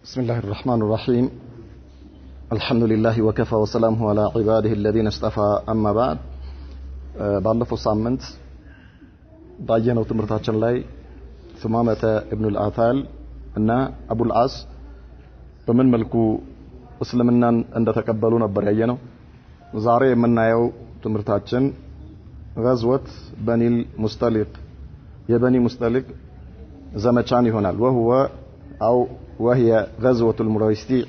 بسم الله الرحمن الرحيم الحمد لله وكفى وسلامه على عباده الذين اصطفى أما بعد ባለፈው ሳምንት ባየነው ትምህርታችን ላይ ሱማመተ ኢብኑ አልአታል እና አቡል አስ በምን መልኩ እስልምናን እንደተቀበሉ ነበር ያየነው። ዛሬ የምናየው ትምህርታችን غزوة بني المصطلق የበኒ ሙስጠሊቅ ዘመቻን ይሆናል። وهي غزوة المريسيع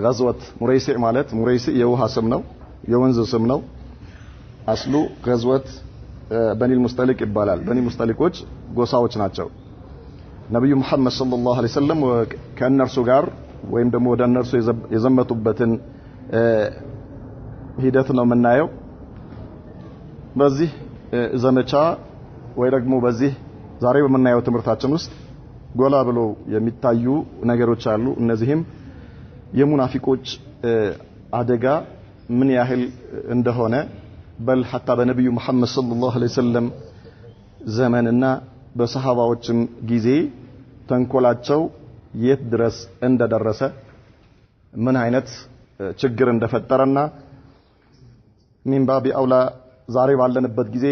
غزوة مريسيع ማለት مريسيع የውሃ ስም ነው፣ የወንዝ ስም ነው። አስሉ غزوة بني المصطلق ይባላል። በኒ ሙስጠሊቆች ጎሳዎች ናቸው። ነብዩ መሐመድ ሰለላሁ ዐለይሂ ወሰለም ከእነርሱ ጋር ወይም ደግሞ ወደ እነርሱ የዘመቱበትን ሂደት ነው የምናየው። በዚህ ዘመቻ ወይ ደግሞ በዚህ ዛሬ በመናየው ትምህርታችን ውስጥ ጎላ ብሎ የሚታዩ ነገሮች አሉ። እነዚህም የሙናፊቆች አደጋ ምን ያህል እንደሆነ በል حتى በነብዩ መሐመድ ሰለላሁ ዐለይሂ ወሰለም ዘመንና በሰሃባዎችም ጊዜ ተንኮላቸው የት ድረስ እንደደረሰ ምን አይነት ችግር እንደፈጠረና ሚንባቢ አውላ ዛሬ ባለንበት ጊዜ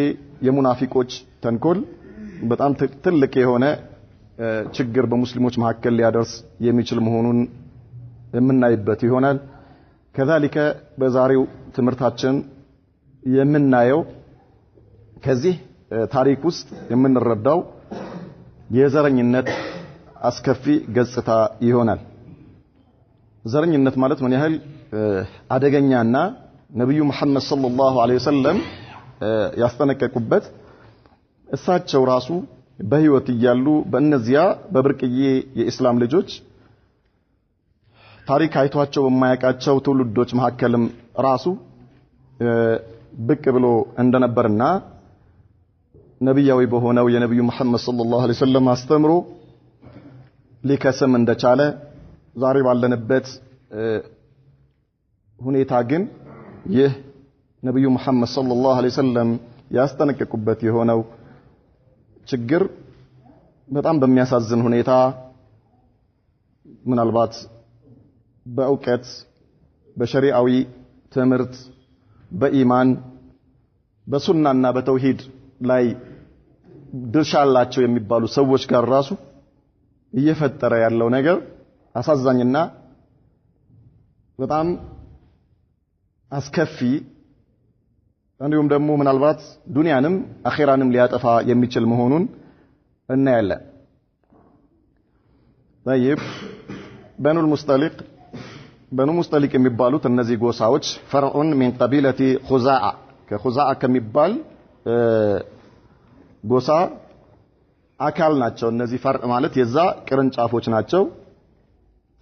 የሙናፊቆች ተንኮል በጣም ትልቅ የሆነ ችግር በሙስሊሞች መካከል ሊያደርስ የሚችል መሆኑን የምናይበት ይሆናል። ከዛሊከ በዛሬው ትምህርታችን የምናየው ከዚህ ታሪክ ውስጥ የምንረዳው የዘረኝነት አስከፊ ገጽታ ይሆናል። ዘረኝነት ማለት ምን ያህል አደገኛና ነብዩ መሐመድ ሰለላሁ ዐለይሂ ወሰለም ያስጠነቀቁበት እሳቸው ራሱ በህይወት እያሉ በእነዚያ በብርቅዬ የኢስላም ልጆች ታሪክ አይቷቸው በማያውቃቸው ትውልዶች መካከልም ራሱ ብቅ ብሎ እንደነበርና ነብያዊ በሆነው የነብዩ መሐመድ ሰለላሁ ዐለይሂ ወሰለም አስተምሮ ሊከስም እንደቻለ ዛሬ ባለንበት ሁኔታ ግን ይህ ነብዩ መሐመድ ሰለላሁ ዐለይሂ ወሰለም ያስጠነቀቁበት የሆነው ችግር በጣም በሚያሳዝን ሁኔታ ምናልባት በእውቀት በሸሪዓዊ ትምህርት በኢማን በሱናና በተውሂድ ላይ ድርሻ አላቸው የሚባሉ ሰዎች ጋር ራሱ እየፈጠረ ያለው ነገር አሳዛኝና በጣም አስከፊ እንዲሁም ደግሞ ምናልባት ዱንያንም አኺራንም ሊያጠፋ የሚችል መሆኑን እናያለን። طيب በኑ ሙስጠሊቅ የሚባሉት እነዚህ ጎሳዎች ፈርዑን من قبيلة خزاعة ከኹዛዓ ከሚባል ጎሳ አካል ናቸው። እነዚህ ፈርዕ ማለት የዛ ቅርንጫፎች ናቸው።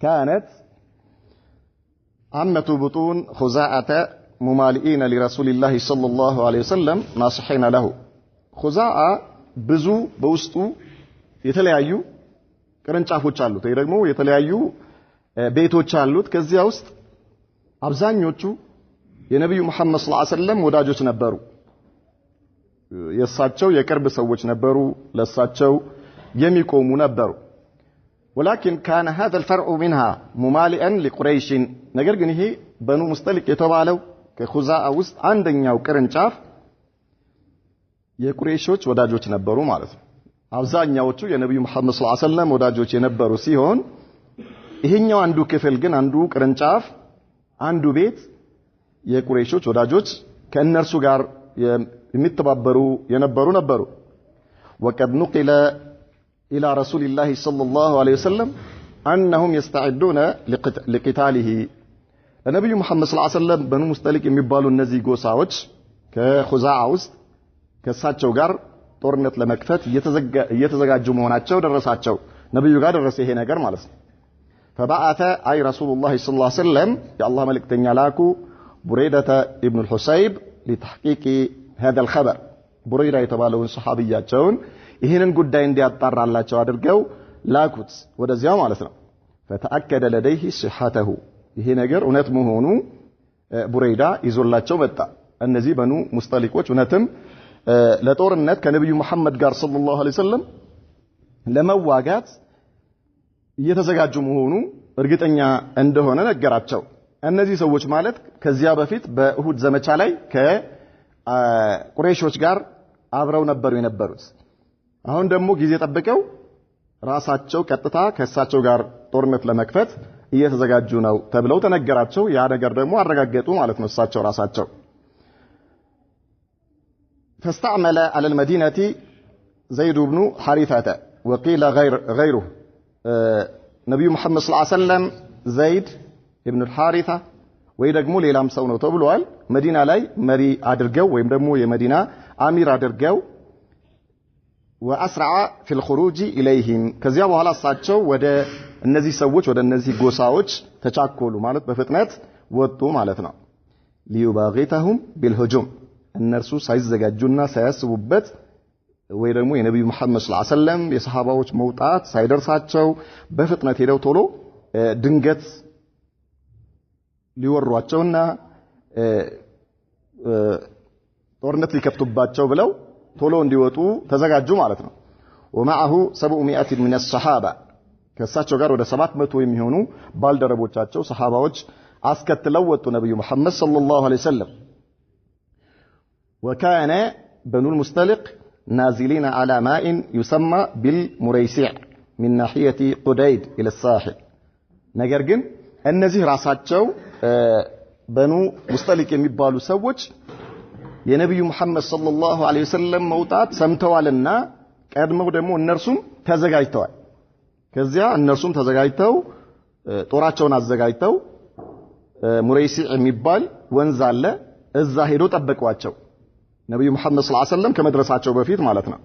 كانت عمة بطون خزاعة ممالئين لرسول الله صلى الله عليه وسلم ناصحين له خزاعة ብዙ በውስጡ የተለያዩ ቅርንጫፎች አሉት ወይ ደግሞ የተለያዩ ቤቶች አሉት። ከዚያ ውስጥ አብዛኞቹ የነብዩ መሐመድ ሰለላሁ ዐለይሂ ወሰለም ወዳጆች ነበሩ። የሳቸው የቅርብ ሰዎች ነበሩ፣ ለሳቸው የሚቆሙ ነበሩ። ولكن كان هذا الفرع منها ممالئا لقريش ነገር ግን ይሄ በኑ ሙስጠሊቅ የተባለው ከኹዛዓ ውስጥ አንደኛው ቅርንጫፍ የቁረይሾች ወዳጆች ነበሩ ማለት ነው። አብዛኛዎቹ የነብዩ መሐመድ ሰለላሁ ዐለይሂ ወሰለም ወዳጆች የነበሩ ሲሆን ይሄኛው አንዱ ክፍል ግን አንዱ ቅርንጫፍ አንዱ ቤት የቁረይሾች ወዳጆች ከእነርሱ ጋር የሚተባበሩ የነበሩ ነበሩ። وقد نقل إلى رسول الله صلى الله عليه وسلم أنهم يستعدون لقتاله ለነብዩ መሐመድ ሰለላሁ ዐለይሂ ወሰለም በኑ ሙስጠሊቅ የሚባሉ እነዚህ ጎሳዎች ከኹዛዓ ውስጥ ከሳቸው ጋር ጦርነት ለመክፈት እየተዘጋጁ መሆናቸው ደረሳቸው። ነብዩ ጋር ደረሰ ይሄ ነገር ማለት ነው። فبعث أي رسول الله صلى الله عليه وسلم يا الله ملكتኛ ላኩ ቡረይደተ ኢብኑ አልሁሰይብ لتحقيق هذا الخبر ቡረይዳ የተባለውን ሱሐቢያቸውን ይሄንን ጉዳይ እንዲያጣራላቸው አድርገው ላኩት ወደዚያው ማለት ነው። فتأكد لديه صحته ይሄ ነገር እውነት መሆኑ ቡረይዳ ይዞላቸው መጣ። እነዚህ በኑ ሙስጠሊቆች እውነትም ለጦርነት ከነብዩ መሐመድ ጋር ሰለላሁ ዐለይሂ ወሰለም ለመዋጋት እየተዘጋጁ መሆኑ እርግጠኛ እንደሆነ ነገራቸው። እነዚህ ሰዎች ማለት ከዚያ በፊት በኡሁድ ዘመቻ ላይ ከቁረይሾች ጋር አብረው ነበሩ የነበሩት። አሁን ደግሞ ጊዜ ጠብቀው ራሳቸው ቀጥታ ከእሳቸው ጋር ጦርነት ለመክፈት እየተዘጋጁ ነው ተብለው ተነገራቸው። ያ ነገር ደግሞ አረጋገጡ ማለት ነው እሳቸው ራሳቸው። فاستعمل على المدينة زيد بن حارثة وقيل غيره نبي محمد صلى الله عليه وسلم زيد ابن الحارثة ወይ ደግሞ ሌላም ሰው ነው ተብሏል። መዲና ላይ መሪ አድርገው ወይም ደግሞ የመዲና አሚር አድርገው واسرع في الخروج اليهم ከዚያ በኋላ እሳቸው ወደ እነዚህ ሰዎች ወደ እነዚህ ጎሳዎች ተቻኮሉ ማለት በፍጥነት ወጡ ማለት ነው። ليباغتهم بالهجوم እነርሱ ሳይዘጋጁና ሳያስቡበት ወይ ደግሞ የነብዩ መሐመድ ሰለላሁ ዐለይሂ ወሰለም የሰሃባዎች መውጣት ሳይደርሳቸው በፍጥነት ሄደው ቶሎ ድንገት ሊወሯቸውና ጦርነት ሊከፍቱባቸው ብለው ቶሎ እንዲወጡ ተዘጋጁ ማለት ነው። ومعه 700 من الصحابه ከእሳቸው ጋር ወደ 700 የሚሆኑ ባልደረቦቻቸው ሰሃባዎች አስከትለው ወጡ ነብዩ መሐመድ ሰለላሁ ዐለይሂ ወሰለም። وكان بنو المستلق نازلين على ماء يسمى بالمريسع من ناحية قديد إلى الساحل ነገር ግን እነዚህ ራሳቸው በኑ ሙስጠሊቅ የሚባሉ ሰዎች የነብዩ መሐመድ ሰለላሁ ዐለይሂ ወሰለም መውጣት ሰምተዋልና ቀድመው ደግሞ እነርሱም ተዘጋጅተዋል። ከዚያ እነርሱም ተዘጋጅተው ጦራቸውን አዘጋጅተው ሙረይሲዕ የሚባል ወንዝ አለ እዛ ሄዶ ጠበቋቸው ነብዩ መሐመድ ሰለላሁ ዐለይሂ ወሰለም ከመድረሳቸው በፊት ማለት ነው።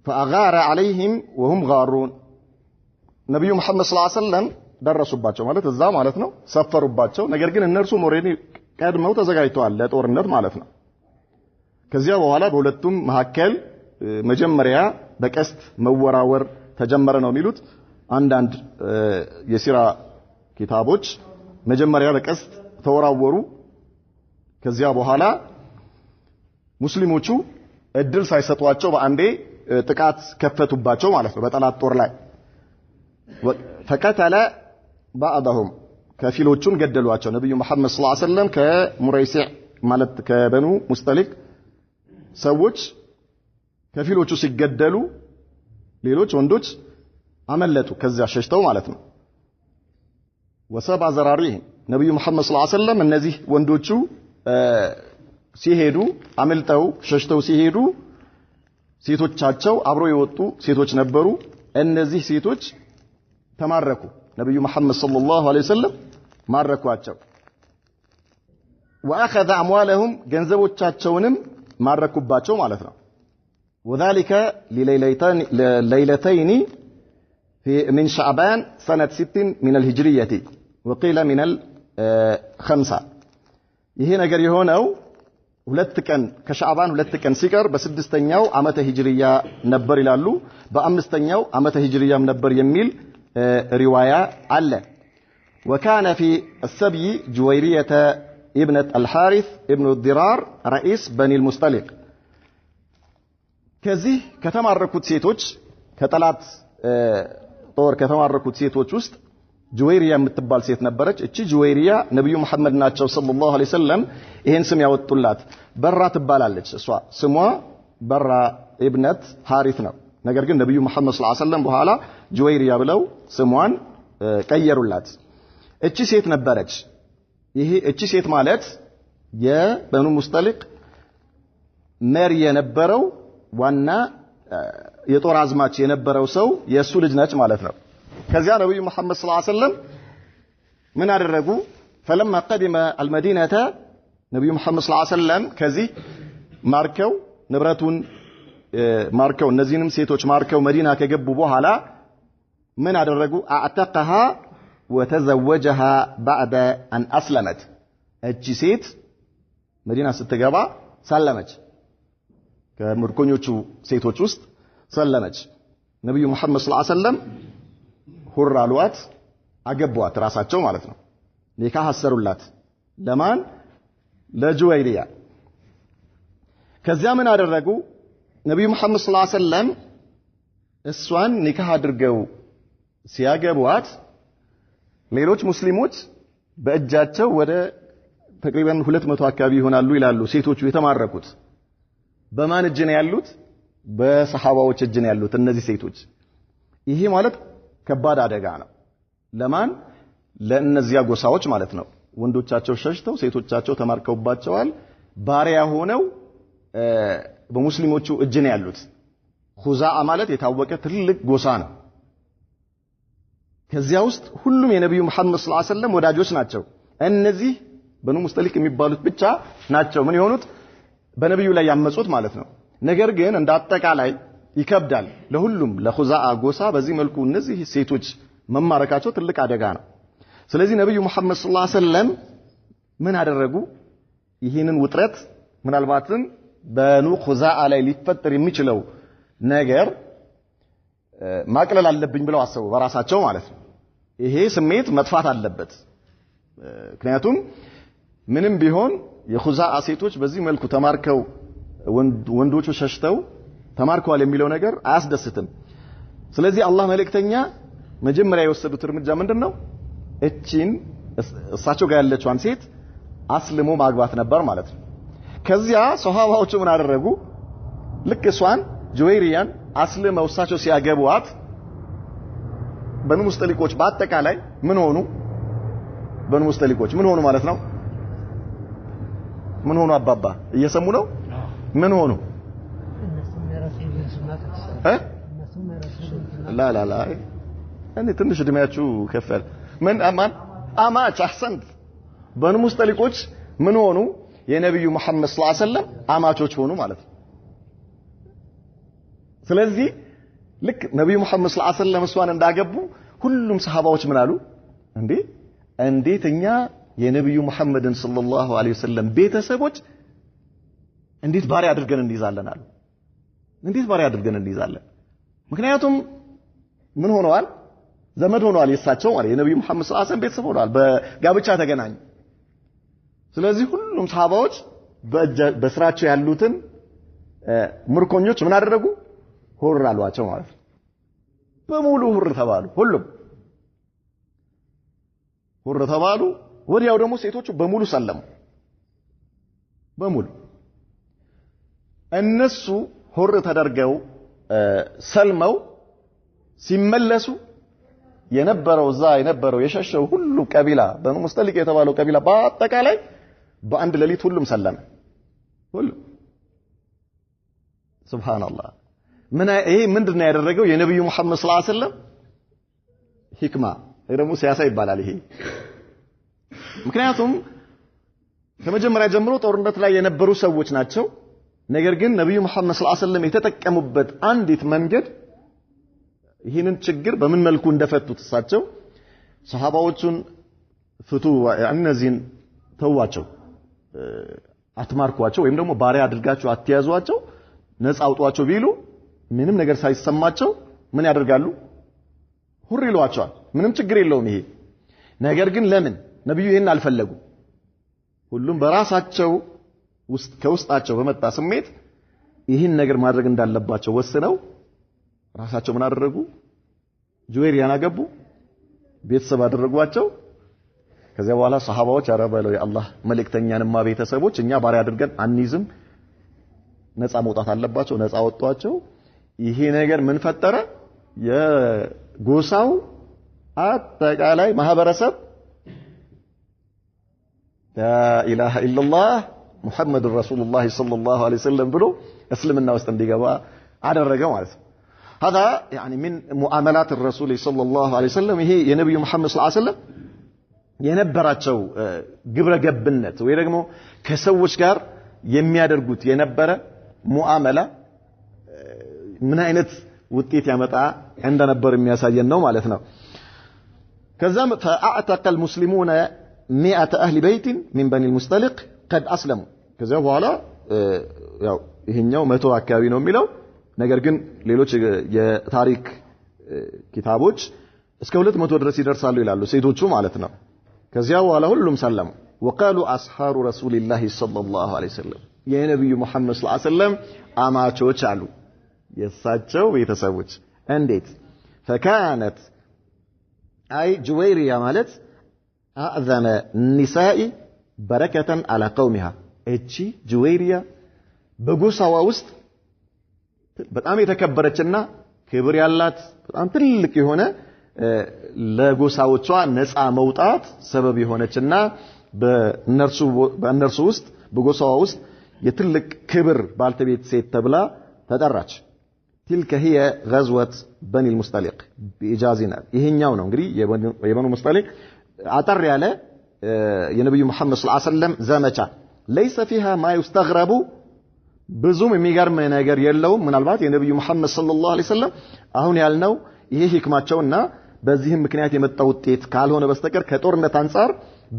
فأغار عليهم وهم غارون ነብዩ መሐመድ ሰለላሁ ዐለይሂ ወሰለም ደረሱባቸው ማለት እዛ ማለት ነው ሰፈሩባቸው። ነገር ግን እነርሱ ሞሬኒ ቀድመው ተዘጋጅተዋል ለጦርነት ማለት ነው። ከዚያ በኋላ በሁለቱም መካከል መጀመሪያ በቀስት መወራወር ተጀመረ ነው የሚሉት አንዳንድ የሲራ ኪታቦች። መጀመሪያ በቀስት ተወራወሩ። ከዚያ በኋላ ሙስሊሞቹ እድል ሳይሰጧቸው በአንዴ ጥቃት ከፈቱባቸው ማለት ነው በጠላት ጦር ላይ። فقتل بعضهم ከፊሎቹን ገደሏቸው ነብዩ መሐመድ ሰለላሁ ዐለይሂ ወሰለም ከሙረይሲዕ ማለት ከበኑ ሙስጠሊቅ ሰዎች ከፊሎቹ ሲገደሉ ሌሎች ወንዶች አመለጡ ከዚያ ሸሽተው ማለት ነው። وسبع زراريهم ነብዩ መሐመድ ሰለላሁ ዐለይሂ ወሰለም እነዚህ ወንዶቹ ሲሄዱ አመልጠው ሸሽተው ሲሄዱ ሴቶቻቸው አብሮ የወጡ ሴቶች ነበሩ። እነዚህ ሴቶች ተማረኩ። ነብዩ መሐመድ ሰለላሁ ዐለይሂ ወሰለም ማረኳቸው። واخذ اموالهم ገንዘቦቻቸውንም ማረኩባቸው ማለት ነው። وذلك ليلتين من شعبان سنة 6 من الهجرية وقيل من الخمسة ይሄ ነገር የሆነው ሁለት ቀን ከሻዕባን ሁለት ቀን ሲቀር በስድስተኛው ዓመተ ሂጅሪያ ነበር ይላሉ። በአምስተኛው ዓመተ ሂጅሪያም ነበር የሚል ሪዋያ አለ። وكان في السبي جويرية ابنة الحارث ابن الضرار رئيس بني المستلق ከዚህ ከተማረኩት ሴቶች ከጠላት ጦር ከተማረኩት ሴቶች ውስጥ ጁዌሪያ የምትባል ሴት ነበረች። እቺ ጁዌሪያ ነብዩ መሐመድ ናቸው ሰለላሁ ዐለይሂ ወሰለም ይሄን ስም ያወጡላት። በራ ትባላለች። እሷ ስሟ በራ ኢብነት ሐሪስ ነው። ነገር ግን ነብዩ መሐመድ ሰለላሁ ዐለይሂ ወሰለም በኋላ ጁዌሪያ ብለው ስሟን ቀየሩላት። እቺ ሴት ነበረች። እቺ ሴት ማለት የበኑ ሙስጠሊቅ መሪ የነበረው ዋና የጦር አዝማች የነበረው ሰው የሱ ልጅ ነች ማለት ነው። ከዚያ ነብዩ መሐመድ ሰለላሁ ዐለይሂ ወሰለም ምን አደረጉ? فلما قدم المدينة ነብዩ መሐመድ ሰለላሁ ዐለይሂ ወሰለም ከዚህ ማርከው ንብረቱን ማርከው እነዚህንም ሴቶች ማርከው መዲና ከገቡ በኋላ ምን አደረጉ? اعتقها وتزوجها بعد ان اسلمت እቺ ሴት መዲና ስትገባ ሰለመች። ከምርኮኞቹ ሴቶች ውስጥ ሰለመች። ነብዩ መሐመድ ሰለላሁ ዐለይሂ ወሰለም ሁር አሏት፣ አገቧት ራሳቸው ማለት ነው። ኒካህ አሰሩላት። ለማን? ለጁዌሪያ። ከዚያ ምን አደረጉ? ነብዩ መሐመድ ሰለላሁ ዐለይሂ ወሰለም እሷን ኒካህ አድርገው ሲያገቧት ሌሎች ሙስሊሞች በእጃቸው ወደ ተቅሪበን 200 አካባቢ ይሆናሉ ይላሉ ሴቶቹ የተማረኩት በማን እጅ ነው ያሉት በሰሃባዎች እጅ ነው ያሉት እነዚህ ሴቶች ይሄ ማለት ከባድ አደጋ ነው ለማን ለእነዚያ ጎሳዎች ማለት ነው ወንዶቻቸው ሸሽተው ሴቶቻቸው ተማርከውባቸዋል ባሪያ ሆነው በሙስሊሞቹ እጅ ነው ያሉት ኹዛአ ማለት የታወቀ ትልቅ ጎሳ ነው ከዚያ ውስጥ ሁሉም የነብዩ መሐመድ ሰለላሁ ዐለይሂ ወሰለም ወዳጆች ናቸው እነዚህ በኑ ሙስጠሊቅ የሚባሉት ብቻ ናቸው ምን የሆኑት በነብዩ ላይ ያመጹት ማለት ነው ነገር ግን እንደ አጠቃላይ ይከብዳል ለሁሉም ለኹዛአ ጎሳ በዚህ መልኩ እነዚህ ሴቶች መማረካቸው ትልቅ አደጋ ነው ስለዚህ ነብዩ መሐመድ ሰለላሁ ዐለይሂ ወሰለም ምን አደረጉ ይህንን ውጥረት ምናልባትም በኑ ኹዛአ ላይ ሊፈጠር የሚችለው ነገር ማቅለል አለብኝ ብለው አሰቡ በራሳቸው ማለት ነው ይሄ ስሜት መጥፋት አለበት ምክንያቱም ምንም ቢሆን የኹዛአ ሴቶች በዚህ መልኩ ተማርከው ወንዶቹ ሸሽተው ተማርከዋል የሚለው ነገር አያስደስትም ስለዚህ አላህ መልእክተኛ መጀመሪያ የወሰዱት እርምጃ ምንድነው እቺን እሳቸው ጋር ያለችዋን ሴት አስልሞ ማግባት ነበር ማለት ነው ከዚያ ሱሐባዎቹ ምን አደረጉ ልክ እሷን ጁዌሪያን አስልመው እሳቸው ሲያገቧት በኑ ሙስጠሊቆች በአጠቃላይ ምን ሆኑ በኑ ሙስጠሊቆች ምን ሆኑ ማለት ነው ምን ሆኑ አባባ እየሰሙ ነው ምን ሆኑ ላ እኔ ትንሽ እድሜያችሁ ከፈል ምን አማች አህሰንት በኑ ሙስጠሊቆች ምን ሆኑ የነብዩ መሐመድ ሰለላሁ ዐለይሂ ወሰለም አማቾች ሆኑ ማለት ነው ስለዚህ ልክ ነብዩ መሐመድ ሰለላሁ ዐለይሂ ወሰለም እሷን እንዳገቡ ሁሉም ሰሃባዎች ምን አሉ እንዴትኛ የነብዩ መሐመድን ሰለላሁ ዐለይሂ ወሰለም ቤተሰቦች እንዴት ባሪያ አድርገን እንይዛለን አሉ እንዴት ባሪያ አድርገን እንይዛለን ምክንያቱም ምን ሆነዋል ዘመድ ሆነዋል የሳቸው ማለት የነብዩ መሐመድ ሰለላሁ ዐለይሂ ወሰለም ቤተሰብ ሆነዋል በጋብቻ ተገናኙ ስለዚህ ሁሉም ሰሃባዎች በስራቸው ያሉትን ምርኮኞች ምን አደረጉ ሁር አሏቸው ማለት ነው በሙሉ ሁር ተባሉ ሁሉም ሁር ተባሉ ወዲያው ደግሞ ሴቶቹ በሙሉ ሰለሙ በሙሉ እነሱ ሁር ተደርገው ሰልመው ሲመለሱ የነበረው የሸሸው ሁሉ ቀቢላ በኑ ሙስጠሊቅ የተባለው ቀቢላ በአጠቃላይ በአንድ ሌሊት ሁሉም ሰለመ ሁሉ ሱብሃንአላህ ይሄ ምንድነው ያደረገው የነብዩ መሐመድ ሰለላሁ ዐለይሂ ወሰለም ሂክማ ደግሞ ሲያሳ ይባላል ይሄ ምክንያቱም ከመጀመሪያ ጀምሮ ጦርነት ላይ የነበሩ ሰዎች ናቸው ነገር ግን ነብዩ መሐመድ ሰለላሁ ዐለይሂ ወሰለም የተጠቀሙበት አንዲት መንገድ ይህንን ችግር በምን መልኩ እንደፈቱት እሳቸው ሰሃባዎቹን ፍቱ እነዚህን ተዋቸው አትማርኳቸው ወይም ደግሞ ባሪያ አድርጋቸው አትያዟቸው ነፃ አውጧቸው ቢሉ ምንም ነገር ሳይሰማቸው ምን ያደርጋሉ ሁር ይሏቸዋል ምንም ችግር የለውም ይሄ ነገር ግን ለምን ነብዩ ይሄን አልፈለጉ ሁሉም በራሳቸው ውስጥ ከውስጣቸው በመጣ ስሜት ይህን ነገር ማድረግ እንዳለባቸው ወስነው ራሳቸው ምን አደረጉ ጁዌሪያን አገቡ ቤተሰብ አደረጓቸው ከዚያ በኋላ ሰሃባዎች አረበለው የአላህ መልእክተኛንማ ቤተሰቦች እኛ ባሪያ አድርገን አንይዝም ነፃ መውጣት አለባቸው ነፃ ወጧቸው ይሄ ነገር ምን ፈጠረ የጎሳው አጠቃላይ ማህበረሰብ ላ ኢላሃ ኢላላህ ሙሐመድ ረሱሉላህ ሰለላሁ ዐለይሂ ወሰለም ብሎ እስልምና ውስጥ እንዲገባ አደረገ ማለት ነው هذا يعني من معاملات الرسول صلى الله عليه وسلم ይሄ የነብዩ መሐመድ ሰለላሁ ዐለይሂ ወሰለም የነበራቸው ግብረ ገብነት ወይ ደግሞ ከሰዎች ጋር የሚያደርጉት የነበረ ሙአመላ ምን አይነት ውጤት ያመጣ እንደነበር የሚያሳየን ነው ማለት ነው ከዛም فاعتق المسلمون 100 اهل بيت من بني المصطلق قد اسلموا ከዛ በኋላ ያው ይሄኛው 100 አካባቢ ነው የሚለው ነገር ግን ሌሎች የታሪክ ኪታቦች እስከ 200 ድረስ ይደርሳሉ ይላሉ ሴቶቹ ማለት ነው ከዚያ በኋላ ሁሉም ሰለሙ وقالوا اصحاب رسول الله صلى الله عليه وسلم የነብዩ መሐመድ ሰለላሁ ዐለይሂ ወሰለም አማቾች አሉ የሳቸው ቤተሰቦች እንዴት فكانت አይ ጁወይሪያ ማለት አዕዘመ ኒሳኢ በረከተን አላ ቀውሚሃ እቺ ጁወይሪያ በጎሳዋ ውስጥ በጣም የተከበረችና ክብር ያላት በጣም ትልቅ የሆነ ለጎሳዎቿ ነፃ መውጣት ሰበብ የሆነችና በእነርሱ ውስጥ በጎሳዋ ውስጥ የትልቅ ክብር ባልተቤት ሴት ተብላ ተጠራች። تلك هي غزوة بني المصطلق بإجازنا ይሄኛው ነው እንግዲህ የበኑ ሙስጠሊቅ አጠር ያለ የነብዩ መሐመድ ሰለላሁ ዐለይሂ ወሰለም ዘመቻ ليس فيها ما يستغرب ብዙም የሚገርም ነገር የለውም። ምናልባት የነብዩ መሐመድ ሰለላሁ ዐለይሂ ወሰለም አሁን ያልነው ይሄ ህክማቸውና በዚህም ምክንያት የመጣው ውጤት ካልሆነ በስተቀር ከጦርነት አንፃር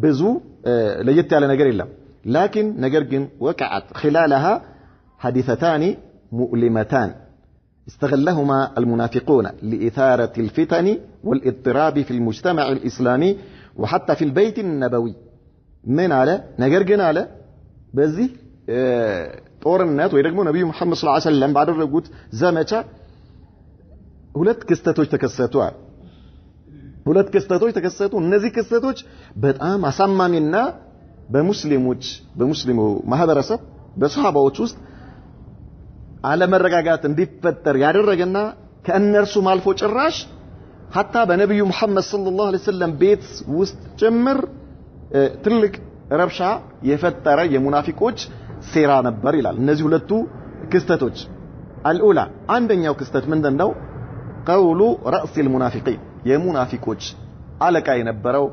ብዙ ለየት ያለ ነገር የለም። لكن ነገር ግን وقعت خلالها حادثتان مؤلمتان استغلهما المنافقون لإثارة الفتن والاضطراب في المجتمع الإسلامي وحتى في البيت النبوي من على ነገር ግን አለ በዚህ ጦርነት ወይ ደግሞ ነብዩ መሐመድ ሰለላሁ ዐለይሂ ወሰለም ባደረጉት ዘመቻ ሁለት ክስተቶች ተከሰቱ። እነዚህ ክስተቶች በጣም አሳማሚና በሙስሊሙ ማህበረሰብ በሷሃባዎች ውስጥ አለመረጋጋት እንዲፈጠር ያደረገና ከእነርሱም አልፎ ጭራሽ ሐታ በነብዩ መሐመድ ሰለላሁ ዐለይሂ ወሰለም ቤት ውስጥ ጭምር ትልቅ ረብሻ የፈጠረ የሙናፊቆች ሴራ ነበር ይላል። እነዚህ ሁለቱ ክስተቶች አልኡላ አንደኛው ክስተት ምንድነው? ቀውሉ ረእሲል ሙናፊቂን የሙናፊቆች አለቃ የነበረው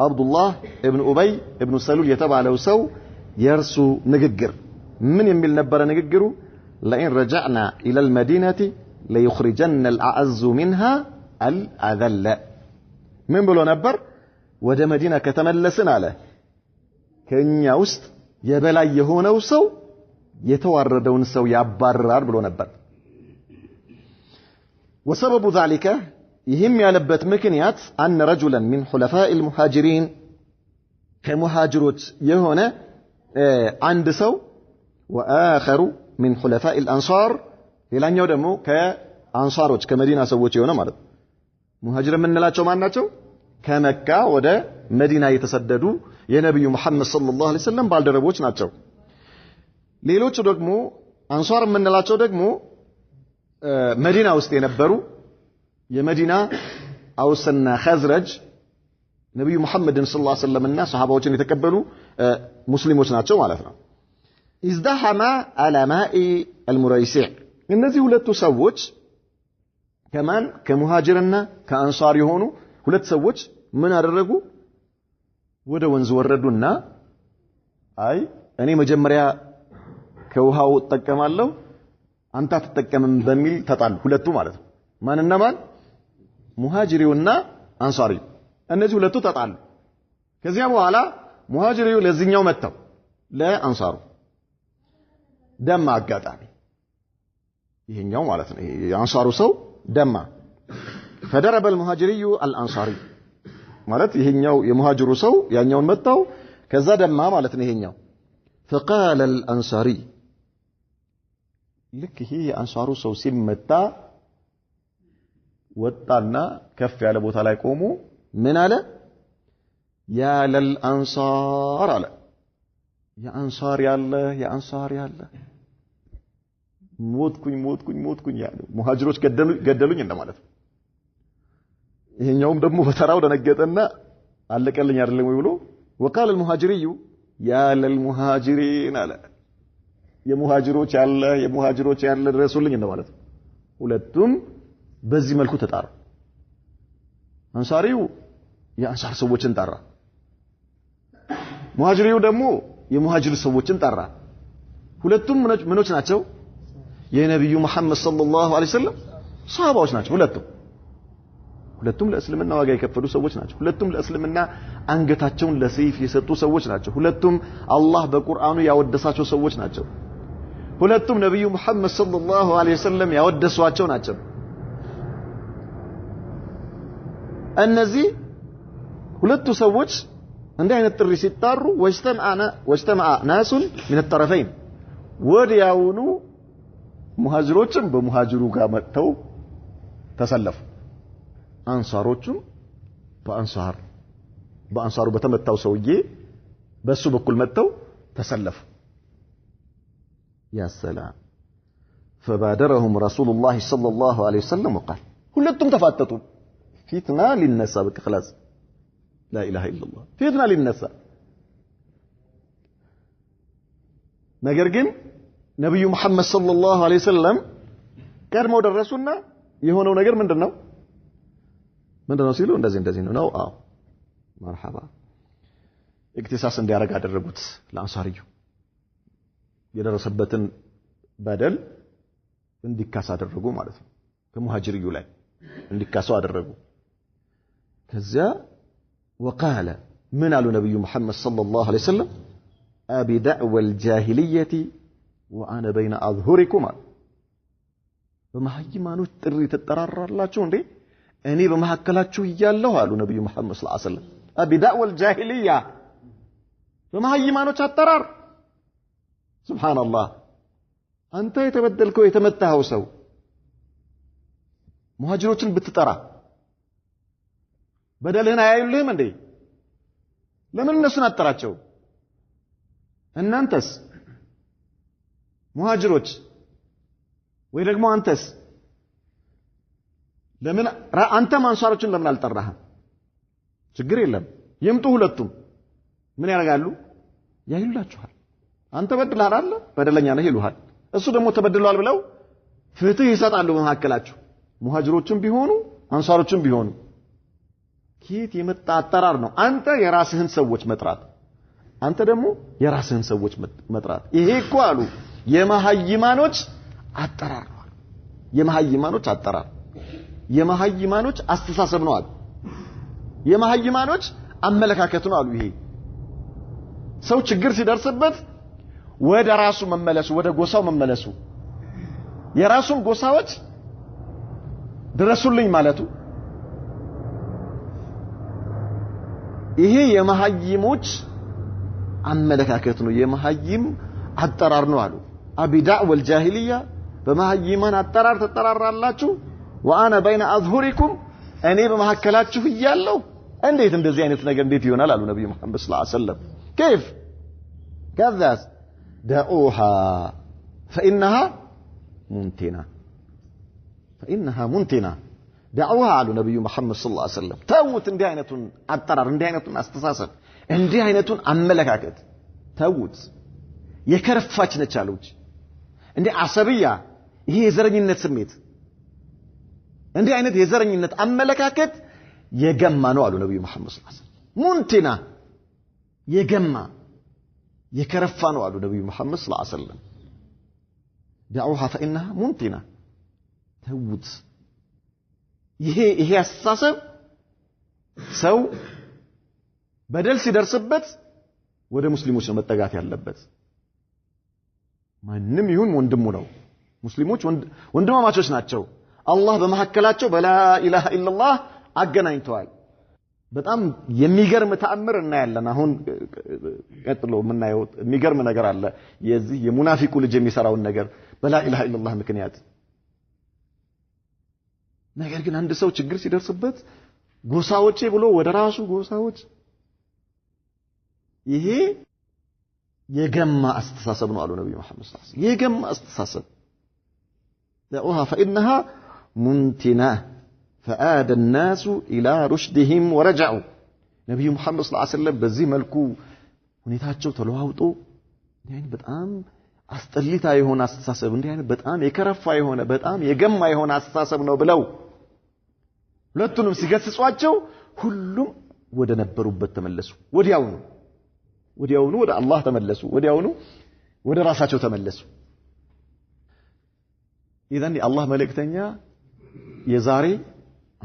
አብዱላህ ኢብኑ ኡበይ ኢብኑ ሰሉል የተባለው ሰው የእርሱ ንግግር ምን የሚል ነበረ ንግግሩ? لئن رجعنا إلى المدينة ليخرجن الأعز منها الأذل من بلو نبر ወደ መዲና ከተመለስን አለ ከኛ ውስጥ የበላይ የሆነው ሰው የተዋረደውን ሰው ያባርራል ብሎ ነበር። وسبب ذلك ይህም ያለበት ምክንያት أن رجلا من حلفاء المهاجرين ከሙሃጅሮች የሆነ አንድ ሰው وآخر من حلفاء الأنصار ሌላኛው ደግሞ ከአንሳሮች ከመዲና ሰዎች የሆነ ማለት ሙሃጅር የምንላቸው ማን ናቸው? ከመካ ወደ መዲና የተሰደዱ የነብዩ መሐመድ ሰለላሁ ዐለይሂ ወሰለም ባልደረቦች ናቸው። ሌሎቹ ደግሞ አንሳር የምንላቸው ደግሞ መዲና ውስጥ የነበሩ የመዲና አውስና ኸዝረጅ ነብዩ መሐመድን ሰለላሁ ዐለይሂ ወሰለምና ሱሐባዎችን የተቀበሉ ሙስሊሞች ናቸው ማለት ነው። ازدحم على ماء المريسع እነዚህ ሁለቱ ሰዎች ከማን ከሙሃጅርና ከአንሳር የሆኑ ሁለት ሰዎች ምን አደረጉ? ወደ ወንዝ ወረዱና አይ እኔ መጀመሪያ ከውሃው ተጠቀማለሁ አንተ አትጠቀምም በሚል ተጣሉ። ሁለቱ ማለት ነው። ማንና ማን? ሙሃጅሪውና አንሳሪው። እነዚህ ሁለቱ ተጣሉ። ከዚያ በኋላ ሙሃጅሪው ለዚህኛው መጣው ለአንሳሩ ደማ አጋጣሚ ይሄኛው ማለት ነው። የአንሳሩ ሰው ደማ فضرب المهاجري الانصاري ማለት ይሄኛው የሙሃጅሩ ሰው ያኛውን መጣው ከዛ ደማ ማለት ነው ይሄኛው فقال الانصاري ልክ ይሄ የአንሳሩ ሰው ሲመታ ወጣና ከፍ ያለ ቦታ ላይ ቆሞ ምን አለ? ያ ለልአንሳር አለ የአንሳር ያለ ሞትኩኝ ያለ ሙሃጅሮች ገደሉኝ እንደማለት ነው። ይሄኛውም ደግሞ በተራው ደነገጠና አለቀልኝ አይደለም ወይ ብሎ وقال المهاجري يا للمهاجرين አለ የሙሃጅሮች ያለ ድረሱልኝ እንደማለት ነው። ሁለቱም በዚህ መልኩ ተጣሩ። አንሳሪው የአንሳር ሰዎችን ጠራ፣ ሙሃጅሪው ደግሞ የሙሃጅር ሰዎችን ጠራ። ሁለቱም ምኖች ናቸው? የነብዩ መሐመድ ሰለላሁ ዐለይሂ ወሰለም ሷሃባዎች ናቸው። ሁለቱም ለእስልምና ዋጋ የከፈሉ ሰዎች ናቸው። ሁለቱም ለእስልምና አንገታቸውን ለሰይፍ የሰጡ ሰዎች ናቸው። ሁለቱም አላህ በቁርአኑ ያወደሳቸው ሰዎች ናቸው። ሁለቱም ነብዩ መሐመድ ሰለላሁ ዐለይሂ ወሰለም ያወደሷቸው ናቸው። እነዚህ ሁለቱ ሰዎች እንዲህ አይነት ጥሪ ሲጣሩ ወጅተማዓ ናሱን من الطرفين ወዲያውኑ ሙሃጅሮችም በሙሃጅሩ ጋር መጥተው ተሰለፉ፣ አንሳሮቹም በአንሳሩ በተመታው ሰውዬ በሱ በኩል መጥተው ተሰለፉ ያ ሰላም فبادرهم رسول الله صلى الله عليه وسلم وقال ሁለቱም ተፋጠጡ ፊትና ሊነሳ በቃ خلاص لا اله الا الله ፊትና ሊነሳ ነገር ግን ነብዩ መሐመድ ሰለላሁ ዐለይሂ ወሰለም ቀድመው ደረሱና የሆነው ነገር ምንድነው ሲሉ እንደዚህ ነው አዎ مرحبا اكتساس እንዲያረጋ አደረጉት ለአንሳሪዩ የደረሰበትን በደል እንዲካስ አደረጉ ማለት ነው ከሙሃጅሪዩ ላይ እንዲካሱ አደረጉ ከዚያ وقال من قالوا نبي محمد صلى الله عليه وسلم ابي دعوى الجاهليه وانا بين اظهركم በመሐይማኖች ጥሪ ተጠራራላችሁ እንዴ እኔ በመሐከላችሁ ይያለሁ አሉ ነብዩ መሐመድ ሰለላሁ ዐለይሂ ወሰለም ابي دعوى الجاهليه በመሐይማኖች አጠራር سبحان الله አንተ የተበደልከው የተመታኸው ሰው ሙሃጅሮችን ብትጠራ በደልህን አያዩልህም እንዴ ለምን እነሱን አጠራቸው እናንተስ ሙሃጅሮች ወይ ደግሞ አንተስ ለምን አንተ አንሳሮችን ለምን አልጠራህም ችግር የለም ይምጡ ሁለቱም ምን ያደርጋሉ ያዩላችኋል አንተ በድለሃል አይደል በደለኛ ነህ ይሉሃል እሱ ደግሞ ተበድሏል ብለው ፍትህ ይሰጣሉ በመሐከላችሁ ሙሃጅሮችም ቢሆኑ አንሳሮችም ቢሆኑ ኪት የመጣ አጠራር ነው አንተ የራስህን ሰዎች መጥራት አንተ ደግሞ የራስህን ሰዎች መጥራት ይሄ እኮ አሉ የመሐይማኖች አጠራር ነው የመሐይማኖች አጠራር የመሐይማኖች አስተሳሰብ ነው አሉ የመሐይማኖች አመለካከት ነው አሉ ይሄ ሰው ችግር ሲደርስበት ወደ ራሱ መመለሱ ወደ ጎሳው መመለሱ የራሱን ጎሳዎች ድረሱልኝ ማለቱ ይሄ የመሐይሞች አመለካከት ነው የመሐይም አጠራር ነው አሉ አቢዳዕ ወልጃሂልያ በመሐይማን አጠራር ተጠራራላችሁ وانا بين اظهركم እኔ በመሐከላችሁ ይያለሁ እንዴት እንደዚህ አይነት ነገር እንዴት ይሆናል አሉ ነብዩ መሐመድ ሰለላሁ ዐለይሂ ወሰለም كيف كذا دعوها فانها منتنه دعوها على نبي محمد صلى الله عليه وسلم توت እንዲህ አይነቱን አጠራር እንዲህ አይነቱን አስተሳሰብ እንዲህ አይነቱን አመለካከት ተውት የከረፋች ነች አሉት እንዴ አሰብያ ይሄ የዘረኝነት ስሜት እንዲህ አይነት የዘረኝነት አመለካከት የገማ ነው አሉ ነብዩ መሐመድ ሰለላሁ ዐለይሂ ወሰለም ሙንቲና የገማ የከረፋ ነው አሉ ነብዩ መሐመድ ሰለላሁ ዐለይሂ ወሰለም دعوها فإنها منتنة ተውት ይሄ አስተሳሰብ ሰው በደል ሲደርስበት ወደ ሙስሊሞች ነው መጠጋት ያለበት ማንንም ይሁን ወንድሙ ነው ሙስሊሞች ወንድማማቾች ናቸው አላህ በመሐከላቸው በላ ኢላሃ ኢላላህ አገናኝተዋል በጣም የሚገርም ተአምር እናያለን አሁን ቀጥሎ የምናየው የሚገርም ነገር አለ የዚህ የሙናፊቁ ልጅ የሚሰራውን ነገር በላ ኢላሃ ኢላላህ ምክንያት ነገር ግን አንድ ሰው ችግር ሲደርስበት ጎሳዎቼ ብሎ ወደ ራሱ ጎሳዎች ይሄ የገማ አስተሳሰብ ነው አሉ ነብዩ መሐመድ ሰለላሁ ዐለይሂ ወሰለም የገማ አስተሳሰብ دعوها فإنها منتنة فآد الناس إلى رشدهم ورجعوا نبي محمد صلى الله عليه وسلم በዚህ መልኩ ሁኔታቸው ተለዋውጦ يعني በጣም አስጠሊታ የሆነ አስተሳሰብ እንዲህ አይነት በጣም የከረፋ የሆነ በጣም የገማ የሆነ አስተሳሰብ ነው ብለው ሁለቱንም ሲገስጿቸው ሁሉም ወደ ነበሩበት ተመለሱ ወዲያውኑ ወደ አላህ ተመለሱ ወዲያውኑ ወደ ራሳቸው ተመለሱ ኢዘን የአላህ መልእክተኛ የዛሬ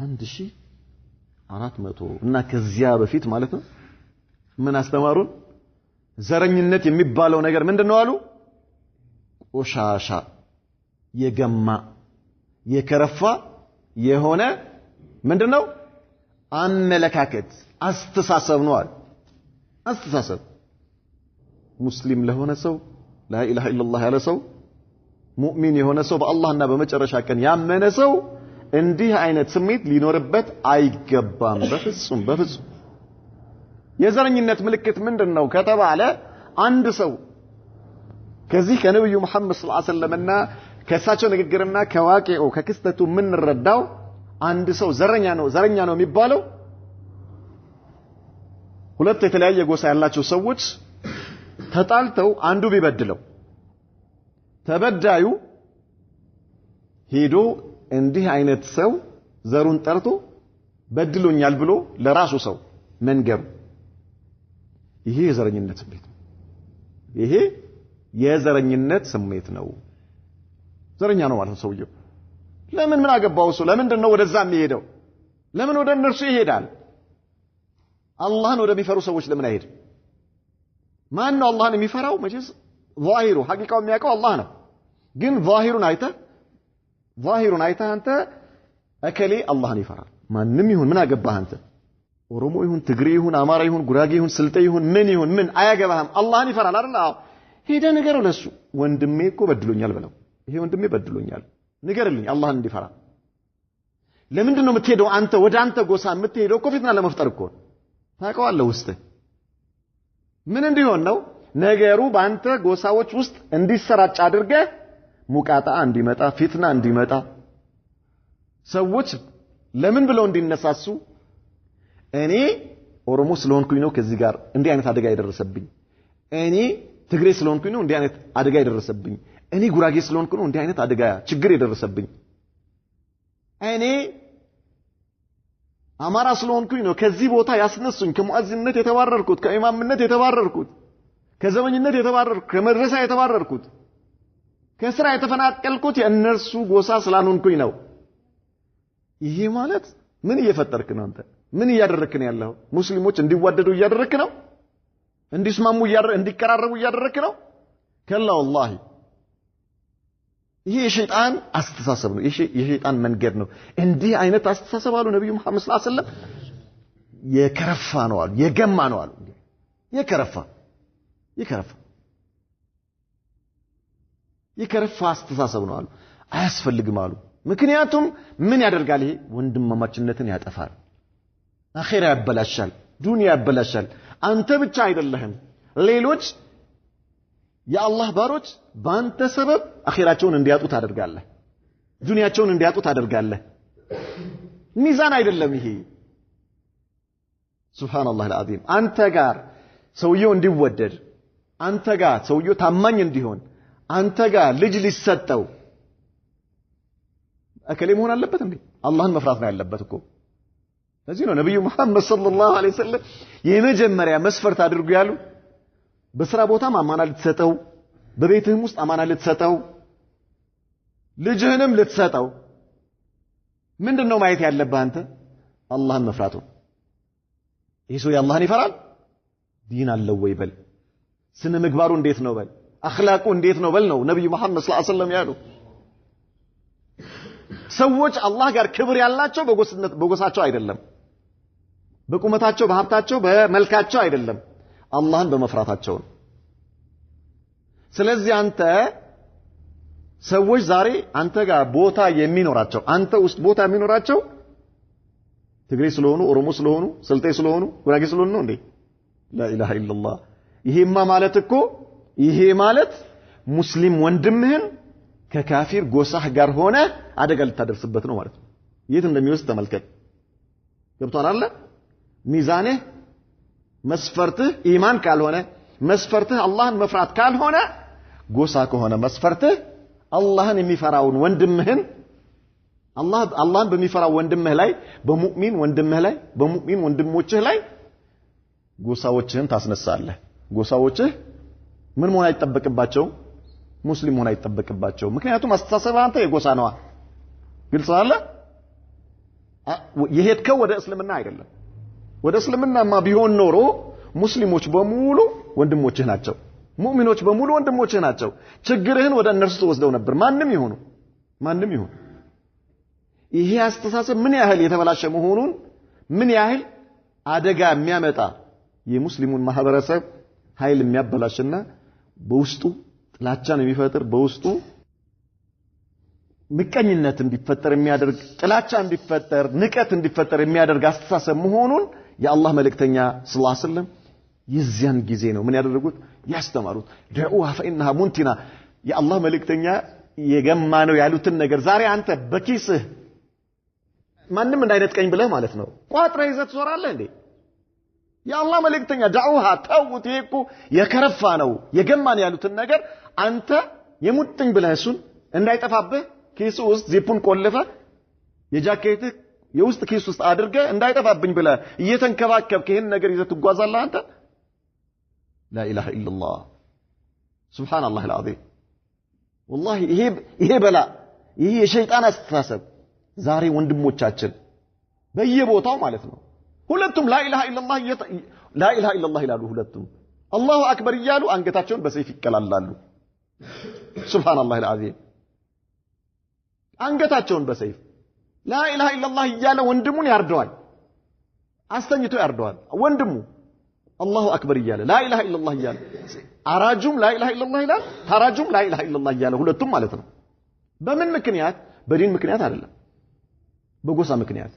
1400 እና ከዚያ በፊት ማለት ነው ምን አስተማሩን ዘረኝነት የሚባለው ነገር ምንድነው አሉ ቆሻሻ የገማ የከረፋ የሆነ ምንድነው አመለካከት አስተሳሰብ ነው አሉ አስተሳሰብ ሙስሊም ለሆነ ሰው ላ ኢላሃ ኢላላህ ያለ ሰው ሙእሚን የሆነ ሰው በአላህና በመጨረሻ ቀን ያመነ ሰው እንዲህ አይነት ስሜት ሊኖርበት አይገባም በፍጹም በፍጹም የዘረኝነት ምልክት ምንድነው ከተባለ አንድ ሰው ከዚህ ከነብዩ መሐመድ ሰለላሁ ዐለይሂ ወሰለምና ከሳቸው ንግግርና ከዋቂው ከክስተቱ ምን ረዳው አንድ ሰው ዘረኛ ነው የሚባለው ሁለት የተለያየ ጎሳ ያላቸው ሰዎች ተጣልተው አንዱ ቢበድለው ተበዳዩ ሄዶ እንዲህ አይነት ሰው ዘሩን ጠርቶ በድሎኛል ብሎ ለራሱ ሰው መንገሩ ይሄ የዘረኝነት ስሜት ነው ይሄ የዘረኝነት ስሜት ነው ዘረኛ ነው ማለት ነው ሰውየው ለምን ምን አገባው እሱ ለምንድን ነው ወደዛ የሚሄደው ለምን ወደ እነርሱ ይሄዳል አላህን ወደሚፈሩ ሰዎች ለምን አይሄድ ማን ነው አላህን የሚፈራው መቼስ ዛሂሩ ሐቂቃው የሚያውቀው አላህ ነው ግን ዛሂሩን አይተህ አንተ እከሌ አላህን ይፈራል ማንንም ይሁን ምን አገባህ አንተ ኦሮሞ ይሁን ትግሬ ይሁን አማራ ይሁን ጉራጌ ይሁን ስልጤ ይሁን ምን አያገባህም አላህን ይፈራል አይደል አዎ ሄደ ንገረው ለሱ ወንድሜ እኮ በድሎኛል በለው ይሄ ወንድሜ በድሎኛል ንገርልኝ አላህን እንዲፈራ ለምንድን ነው የምትሄደው አንተ ወደ አንተ ጎሳ የምትሄደው እኮ ፊትና ለመፍጠር እኮ ታውቀዋለህ ውስጥ ምን እንዲሆን ነው ነገሩ በአንተ ጎሳዎች ውስጥ እንዲሰራጭ አድርገህ ሙቃጣ እንዲመጣ ፊትና እንዲመጣ ሰዎች ለምን ብለው እንዲነሳሱ እኔ ኦሮሞ ስለሆንኩኝ ነው ከዚህ ጋር እንዲህ አይነት አደጋ የደረሰብኝ እኔ ትግሬ ስለሆንኩኝ ነው እንዲህ አይነት አደጋ የደረሰብኝ እኔ ጉራጌ ስለሆንኩ ነው እንዲህ አይነት አደጋ ችግር የደረሰብኝ እኔ አማራ ስለሆንኩኝ ነው ከዚህ ቦታ ያስነሱኝ ከሙአዚንነት የተባረርኩት ከኢማምነት የተባረርኩት ከዘመኝነት የተባረርኩት ከመድረሳ የተባረርኩት ከስራ የተፈናቀልኩት የእነርሱ ጎሳ ስላልሆንኩኝ ነው ይሄ ማለት ምን እየፈጠርክ ነው አንተ ምን እያደረክ ነው ያለው ሙስሊሞች እንዲዋደዱ እያደረክ ነው እንዲስማሙ እንዲቀራረቡ እያደረክ ነው ከላ والله ይሄ የሸይጣን አስተሳሰብ ነው የሸይጣን መንገድ ነው እንዲህ አይነት አስተሳሰብ አሉ ነብዩ መሐመድ ሰለላሁ ዐለይሂ ወሰለም የከረፋ ነው አሉ የገማ ነው አሉ የከረፋ አስተሳሰብ ነው አሉ አያስፈልግም አሉ ምክንያቱም ምን ያደርጋል ይሄ ወንድማማችነትን ያጠፋል አኺራ ያበላሻል ዱንያ ያበላሻል አንተ ብቻ አይደለህም ሌሎች የአላህ ባሮች በአንተ ሰበብ አኺራቸውን እንዲያጡ ታደርጋለህ ዱንያቸውን እንዲያጡ ታደርጋለህ ሚዛን አይደለም ይሄ ሱብሃንአላህ አልዓዚም አንተ ጋር ሰውየው እንዲወደድ አንተ ጋር ሰውየው ታማኝ እንዲሆን አንተ ጋር ልጅ ሊሰጠው እከሌ መሆን አለበት እንዴ አላህን መፍራት ነው ያለበት እኮ ለዚህ ነው ነብዩ መሐመድ ሰለላሁ ዐለይሂ ወሰለም የመጀመሪያ መስፈርት አድርጉ ያሉ በስራ ቦታም አማና ልትሰጠው በቤትህም ውስጥ አማና ልትሰጠው ልጅህንም ልትሰጠው ምንድነው ማየት ያለብህ አንተ አላህን መፍራቱ ይሄ ሰው አላህን ይፈራል ዲን አለው ወይ በል ስነ ምግባሩ እንዴት ነው በል አኽላቁ እንዴት ነው በል ነው ነብዩ መሐመድ ሰለላሁ ዐለይሂ ወሰለም ያሉ ሰዎች አላህ ጋር ክብር ያላቸው በጎሳቸው አይደለም በቁመታቸው በሀብታቸው በመልካቸው አይደለም አላህን በመፍራታቸው ነው ስለዚህ አንተ ሰዎች ዛሬ አንተ ጋር ቦታ የሚኖራቸው አንተ ውስጥ ቦታ የሚኖራቸው ትግሬ ስለሆኑ ኦሮሞ ስለሆኑ ስልጤ ስለሆኑ ጉራጌ ስለሆኑ ነው እንዴ لا اله الا الله ይሄማ ማለት እኮ ይሄ ማለት ሙስሊም ወንድምህን ከካፊር ጎሳህ ጋር ሆነ አደጋ ልታደርስበት ነው ማለት ነው የት እንደሚወስድ ተመልከት ገብቷል አይደል ሚዛንህ መስፈርትህ ኢማን ካልሆነ መስፈርትህ አላህን መፍራት ካልሆነ ጎሳ ከሆነ መስፈርትህ አላህን የሚፈራውን ወንድምህን አላህን በሚፈራው ወንድምህ ላይ በሙእሚን ወንድምህ ላይ በሙእሚን ወንድሞችህ ላይ ጎሳዎችህን ታስነሳለህ ጎሳዎችህ ምን መሆን አይጠበቅባቸው ሙስሊም ሆነ አይጠበቅባቸው ምክንያቱም አስተሳሰብ አንተ የጎሳ ነዋ ግልጽ አለ የሄድከው ወደ እስልምና አይደለም ወደ እስልምናማ ቢሆን ኖሮ ሙስሊሞች በሙሉ ወንድሞችህ ናቸው ሙእሚኖች በሙሉ ወንድሞችህ ናቸው ችግርህን ወደ እነርሱ ተወስደው ነበር ማንንም ይሁን ይሄ አስተሳሰብ ምን ያህል የተበላሸ መሆኑን ምን ያህል አደጋ የሚያመጣ የሙስሊሙን ማህበረሰብ ኃይል የሚያበላሽና በውስጡ ጥላቻን የሚፈጥር በውስጡ ምቀኝነት እንዲፈጠር የሚያደርግ ጥላቻ እንዲፈጠር ንቀት እንዲፈጠር የሚያደርግ አስተሳሰብ መሆኑን የአላህ መልእክተኛ ሰለላሁ ዐለይሂ ወሰለም የዚያን ጊዜ ነው ምን ያደረጉት ያስተማሩት ደዑሃ ፈኢንሃ ሙንቲና የአላህ መልእክተኛ የገማ ነው ያሉትን ነገር ዛሬ አንተ በኪስህ ማንንም እንዳይነጥቀኝ ብለህ ማለት ነው ቋጥረህ ይዘህ ትዞራለህ እንዴ የአላህ መልእክተኛ ደዑሃ ተውት ይሄኮ የከረፋ ነው የገማ ነው ያሉትን ነገር አንተ የሙጥኝ ብለህ እሱን እንዳይጠፋብህ ኪስ ውስጥ ዚፑን ቆልፈህ የጃኬትህ የውስጥ ኪስ ውስጥ አድርገህ እንዳይጠፋብኝ ብለህ እየተንከባከብክ ይሄን ነገር ይዘህ ትጓዛለህ አንተ لا إله إلا الله سبحان الله العظيم والله ይሄ በላ ይሄ የሸይጣን አስተሳሰብ ዛሬ ወንድሞቻችን በየቦታው ማለት ነው ሁለቱም لا إله إلا الله لا إله إلا الله ይላሉ ሁለቱም አላሁ አክበር ይያሉ አንገታቸውን በሰይፍ ይቀላላሉ سبحان الله العظيم አንገታቸውን በሰይፍ لا إله إلا الله ይያለ ወንድሙን ያርደዋል አስተኝቶ ያርደዋል ወንድሙ الله أكبر ياله لا إله إلا الله ياله أراجم لا إله إلا الله ياله تراجم لا إله إلا الله ياله ሁለቱም ማለት ነው በምን ምክንያት በዲን ምክንያት አይደለም በጎሳ ምክንያት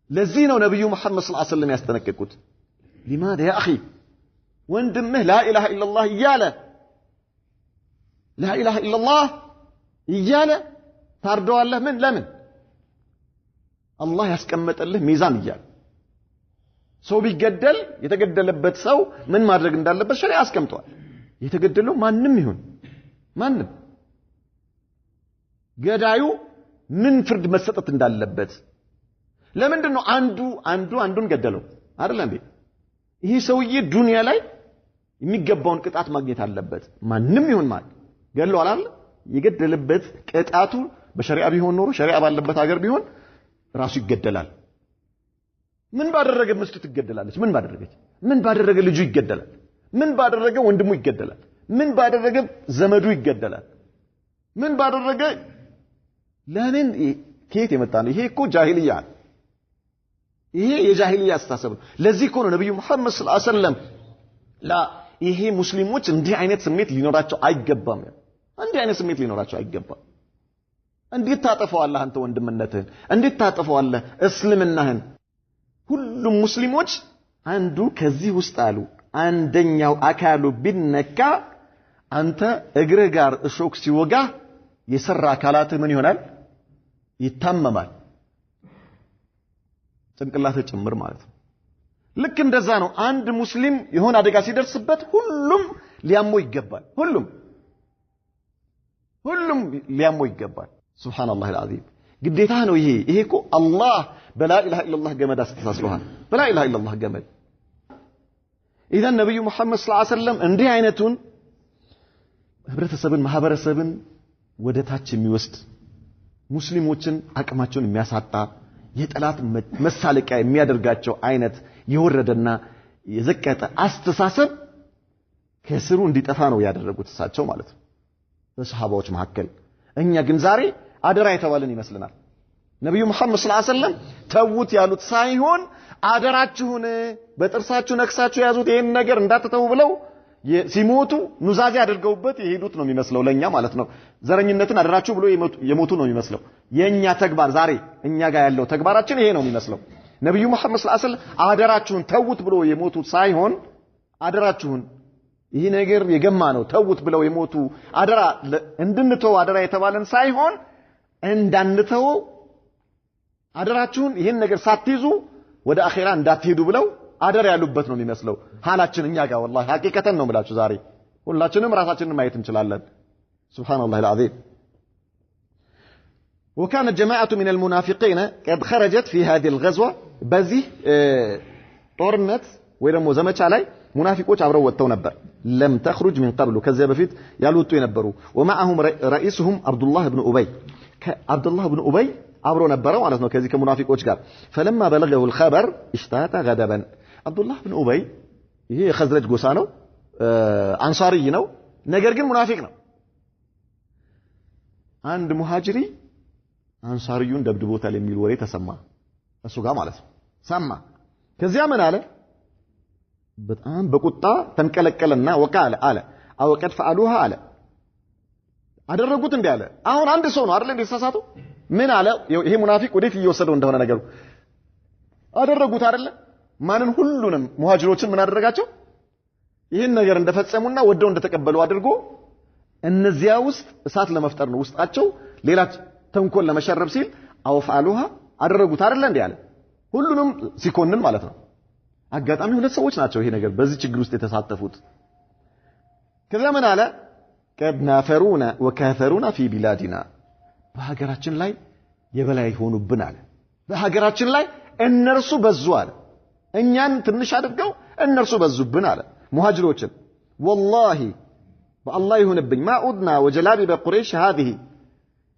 ለዚህ ነው ነብዩ መሐመድ ሰለላሁ ዐለይሂ ወሰለም ያስጠነቀቁት لماذا يا أخي ወንድምህ لا إله إلا الله ياله لا إله إلا الله ياله ታርደዋለህ ምን ለምን አላህ ያስቀመጠልህ ሚዛን ይያል ሰው ቢገደል የተገደለበት ሰው ምን ማድረግ እንዳለበት ሸሪዓ አስቀምጧል የተገደለው ማንንም ይሁን ማንንም ገዳዩ ምን ፍርድ መሰጠት እንዳለበት ለምንድነው አንዱን ገደለው አይደል እንዴ ይሄ ሰውዬ ዱንያ ላይ የሚገባውን ቅጣት ማግኘት አለበት ማንንም ይሁን ማለት ገለው አይደል የገደለበት ቅጣቱ በሸሪዓ ቢሆን ኖሮ ሸሪዓ ባለበት ሀገር ቢሆን ራሱ ይገደላል ምን ባደረገ ምስቱ ትገደላለች ምን ባደረገ ልጁ ይገደላል ምን ባደረገ ወንድሙ ይገደላል ምን ባደረገ ዘመዱ ይገደላል ምን ባደረገ ለምን ከየት የመጣ ነው ይሄ እኮ ጃሂልያ ይሄ የጃሂልያ አስተሳሰብ ነው ለዚህ እኮ ነው ነብዩ መሐመድ ሰለላሁ ዐለይሂ ወሰለም ይሄ ሙስሊሞች እንዲህ አይነት ስሜት ሊኖራቸው አይገባም እንዲህ አይነት ስሜት ሊኖራቸው አይገባም እንዴት ታጠፈዋለህ አንተ ወንድምነትህን እንዴት ታጠፈዋለህ እስልምናህን ሁሉም ሙስሊሞች አንዱ ከዚህ ውስጥ አሉ አንደኛው አካሉ ቢነካ አንተ እግርህ ጋር እሾክ ሲወጋ የሰራ አካላት ምን ይሆናል ይታመማል ጭንቅላት ጭምር ማለት ነው ልክ እንደዛ ነው አንድ ሙስሊም የሆነ አደጋ ሲደርስበት ሁሉም ሊያመው ይገባል ሁሉም ሊያመው ይገባል ሱብሃንአላህ አልዓዚም ግዴታ ነው ይሄ እኮ አላህ በላ ኢላሃ ኢላላህ ገመድ አስተሳስሮሃል በላ ኢላሃ ኢላላህ ገመድ اذا ነብዩ መሐመድ ሰለላሁ ዐለይሂ ወሰለም እንዲህ አይነቱን ህብረተሰብን ማህበረሰብን ወደ ታች የሚወስድ ሙስሊሞችን አቅማቸውን የሚያሳጣ የጠላት መሳለቂያ የሚያደርጋቸው አይነት የወረደና የዘቀጠ አስተሳሰብ ከስሩ እንዲጠፋ ነው ያደረጉት እሳቸው ማለት ነው በሰሃባዎች መካከል እኛ ግን ዛሬ አደራ የተባለን ይመስልናል ነብዩ መሐመድ ሰለላሁ ዐለይሂ ወሰለም ተውት ያሉት ሳይሆን አደራችሁን በጥርሳችሁ ነክሳችሁ ያዙት ይሄን ነገር እንዳትተው ብለው ሲሞቱ ኑዛዜ አድርገውበት የሄዱት ነው የሚመስለው ለኛ ማለት ነው ዘረኝነትን አደራችሁ ብሎ የሞቱ ነው የሚመስለው የኛ ተግባር ዛሬ እኛ ጋር ያለው ተግባራችን ይሄ ነው የሚመስለው ነብዩ መሐመድ ሰለላሁ ዐለይሂ ወሰለም አደራችሁን ተውት ብሎ የሞቱት ሳይሆን አደራችሁን ይሄ ነገር የገማ ነው ተውት ብለው የሞቱ አደራ እንድንተው አደራ የተባለን ሳይሆን እንዳንተው አደራችሁን ይሄን ነገር ሳትይዙ ወደ አኺራ እንዳትሄዱ ብለው አደራ ያሉበት ነው የሚመስለው ሐላችን እኛ ጋር والله ሐቂቀተን ነው የምላችሁ ዛሬ ሁላችንም ራሳችንን ማየት እንችላለን ሱብሃንአላህ አልዓዚም وكان جماعه من المنافقين قد خرجت في هذه الغزوه በዚህ ጦርነት ወይ ደግሞ ዘመቻ ላይ ሙናፊቆች አብረው ወጥተው ነበር لم تخرج من قبل ከዚያ በፊት ያልወጡ የነበሩ ومعهم رئيسهم عبد الله بن ابي عبد الله بن ابي አብሮ ነበረ ማለት ነው ከዚህ ከሙናፊቆች ጋር فلما بلغه الخبر اشتاط غضبا عبد الله بن ابي ይሄ የኸዝረጅ ጎሳ ነው አንሳሪ ነው ነገር ግን ሙናፊቅ ነው አንድ ሙሃጅሪ አንሳሪዩን ደብድቦታል የሚል ወሬ ተሰማ እሱ ጋር ማለት ነው ሰማ ከዚያ ምን አለ በጣም በቁጣ ተንቀለቀለና ወቃለ አለ አው ቀድ ፈዓሉሃ አለ አደረጉት እንዴ አለ አሁን አንድ ሰው ነው አይደል እንዴ ተሳሳተው ምን አለ ይሄ ሙናፊቅ ወዴት እየወሰደው እንደሆነ ነገሩ አደረጉት አይደል ማንን ሁሉንም ሙሃጅሮችን ምን አደረጋቸው ይሄን ነገር እንደፈጸሙና ወደው እንደተቀበሉ አድርጎ እነዚያ ውስጥ እሳት ለመፍጠር ነው ውስጣቸው ሌላ ተንኮል ለመሸረብ ሲል አውፋሉሃ አደረጉት አይደል እንዴ አለ ሁሉንም ሲኮንን ማለት ነው አጋጣሚ ሁለት ሰዎች ናቸው ይሄ ነገር በዚህ ችግር ውስጥ የተሳተፉት ከዛ ምን አለ قد نافرونا وكاثرونا في بلادنا በሀገራችን ላይ የበላይ ሆኑብን አለ በሀገራችን ላይ እነርሱ በዙ አለ እኛን ትንሽ አድርገው እነርሱ በዙብን አለ ሙሃጅሮችን والله በአላህ ይሁንብኝ ማኡድና ወጀላቢ በቁረይሽ هذه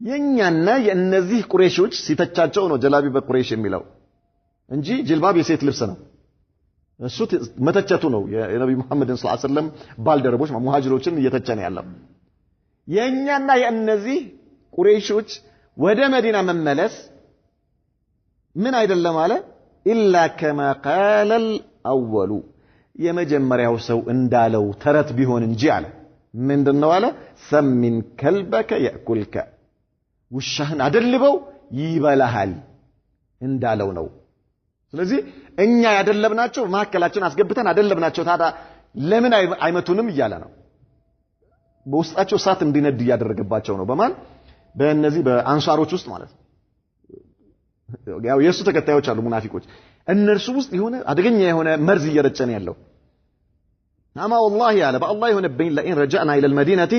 የኛና የእነዚህ ቁረይሾች ሲተቻቸው ነው ጀላቢ በቁረይሽ የሚለው እንጂ ጅልባብ የሴት ልብስ ነው እሱ መተቸቱ ነው የነብዩ መሐመድ ሰለላሁ ዐለይሂ ወሰለም ባልደረቦች ሙሃጅሮችን እየተቸነ ያለው የኛና የእነዚህ ቁረይሾች ወደ መዲና መመለስ ምን አይደለም አለ ኢላ كما قال الاول የመጀመሪያው ሰው እንዳለው ተረት ቢሆን እንጂ አለ ምንድነው አለ ሰሚን ከልበከ ያኩልከ ውሻህን አደልበው ይበላሃል እንዳለው ነው ስለዚህ እኛ ያደለብናቸው ማከላችን አስገብተን አደለብናቸው ታዲያ ለምን አይመቱንም እያለ ነው በውስጣቸው እሳት እንዲነድ ያደረገባቸው ነው በማን በእነዚህ በአንሳሮች ውስጥ ማለት ነው ያው የሱ ተከታዮች አሉ ሙናፊቆች እነርሱ ውስጥ የሆነ አደገኛ የሆነ መርዝ እየረጨን ያለው አማ والله ያለ በአላህ ይሁንብኝ ለኢን ረጃዕና ኢለ المدينه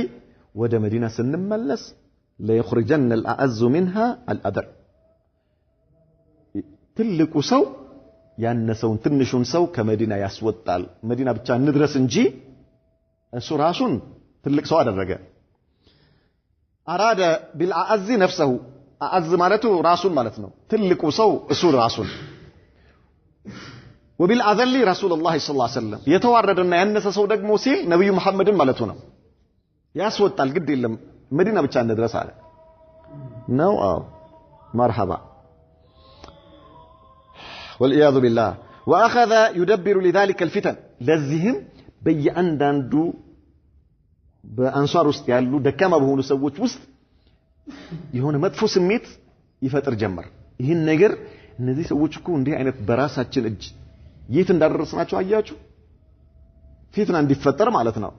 ወደ መዲና ስንመለስ ليخرجن الأعز منها الأدر ትልቁ ሰው ያነሰውን ትንሹን ሰው ከመዲና ያስወጣል መዲና ብቻ እንድረስ እንጂ እሱ ራሱን ትልቅ ሰው አደረገ አራደ بالأعز نفسه أعز ማለቱ ራሱን ማለት ነው ትልቁ ሰው እሱ ራሱን وبالأذل رسول الله صلى الله عليه وسلم የተዋረደና ያነሰ ሰው ደግሞ ሲል ነብዩ መሐመድን ማለቱ ነው ያስወጣል ግድ የለም መዲና ብቻ እንድረስ አለ ነው مرحبا والعياذ بالله واخذ يدبر لذلك الفتن ለዚህም በየአንዳንዱ በአንሷር ውስጥ ያሉ ደካማ በሆኑ ሰዎች ውስጥ የሆነ መጥፎ ስሜት ይፈጥር ጀመር ይህን ነገር እነዚህ ሰዎች እኮ እንዲህ አይነት በራሳችን እጅ የት እንዳደረስናቸው አያችሁ ፊትና እንዲፈጠር ማለት ነው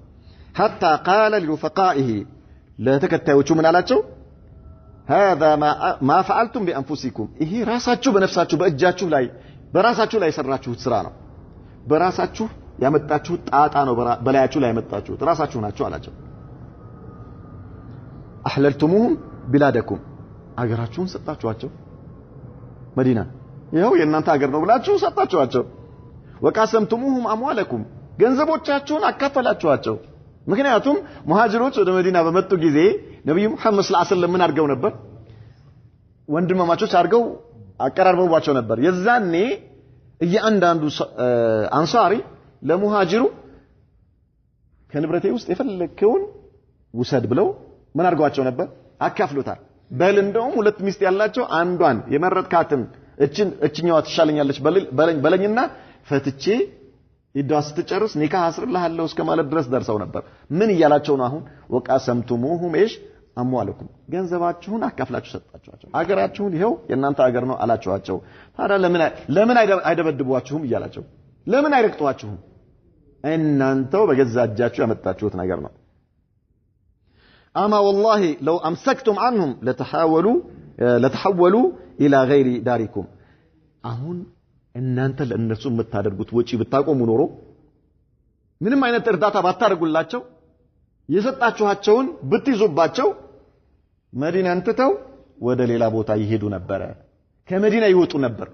حتى قال لرفقائه ለተከታዮቹ ምን አላቸው هذا ما فعلتم بانفسكم ይሄ ራሳችሁ በነፍሳችሁ በእጃችሁ ላይ በራሳችሁ ላይ ሰራችሁት ስራ ነው በራሳችሁ ያመጣችሁት ጣጣ ነው በላያችሁ ላይ ያመጣችሁት ራሳችሁ ናችሁ አላቸው احللتموهم بلادكم አገራችሁን ሰጣችኋቸው መዲና ይሄው የእናንተ ሀገር ነው ብላችሁ ሰጣችኋቸው وقاسمتموهم اموالكم ገንዘቦቻችሁን አካፈላችኋቸው ምክንያቱም ሙሃጅሮች ወደ መዲና በመጡ ጊዜ ነብዩ መሐመድ ሰለላሁ ዐለይሂ ወሰለም ምን አድርገው ነበር ወንድማማቾች አድርገው አቀራርበዋቸው ነበር የዛኔ እያንዳንዱ አንሳሪ ለሙሃጅሩ ከንብረቴ ውስጥ የፈለከውን ውሰድ ብለው ምን አድርገዋቸው ነበር አካፍሉታል በል እንደውም ሁለት ሚስት ያላቸው አንዷን የመረጥካትን እችኛዋ ትሻለኛለች በለኝና ፈትቼ ይዳስ ተጨርስ ኒካህ አስርልሃለሁ እስከማለት ድረስ ደርሰው ነበር ምን ይያላቸው ነው አሁን ወቃሰምቱሙሁም ايش አሟለኩም ገንዘባችሁን አካፍላችሁ ሰጣችኋቸው አገራችሁን ይሄው የእናንተ አገር ነው አላችኋቸው ታዲያ ለምን አይደበድቧችሁም ይያላቸው ለምን አይረቅጧችሁም እናንተው በገዛ እጃችሁ ያመጣችሁት ነገር ነው اما والله لو امسكتم عنهم لتحولوا الى غير داركم አሁን እናንተ ለእነሱ የምታደርጉት ወጪ ብታቆሙ ኖሮ ምንም አይነት እርዳታ ባታደርጉላቸው የሰጣችኋቸውን ብትይዙባቸው መዲናን ትተው ወደ ሌላ ቦታ ይሄዱ ነበር ከመዲና ይወጡ ነበር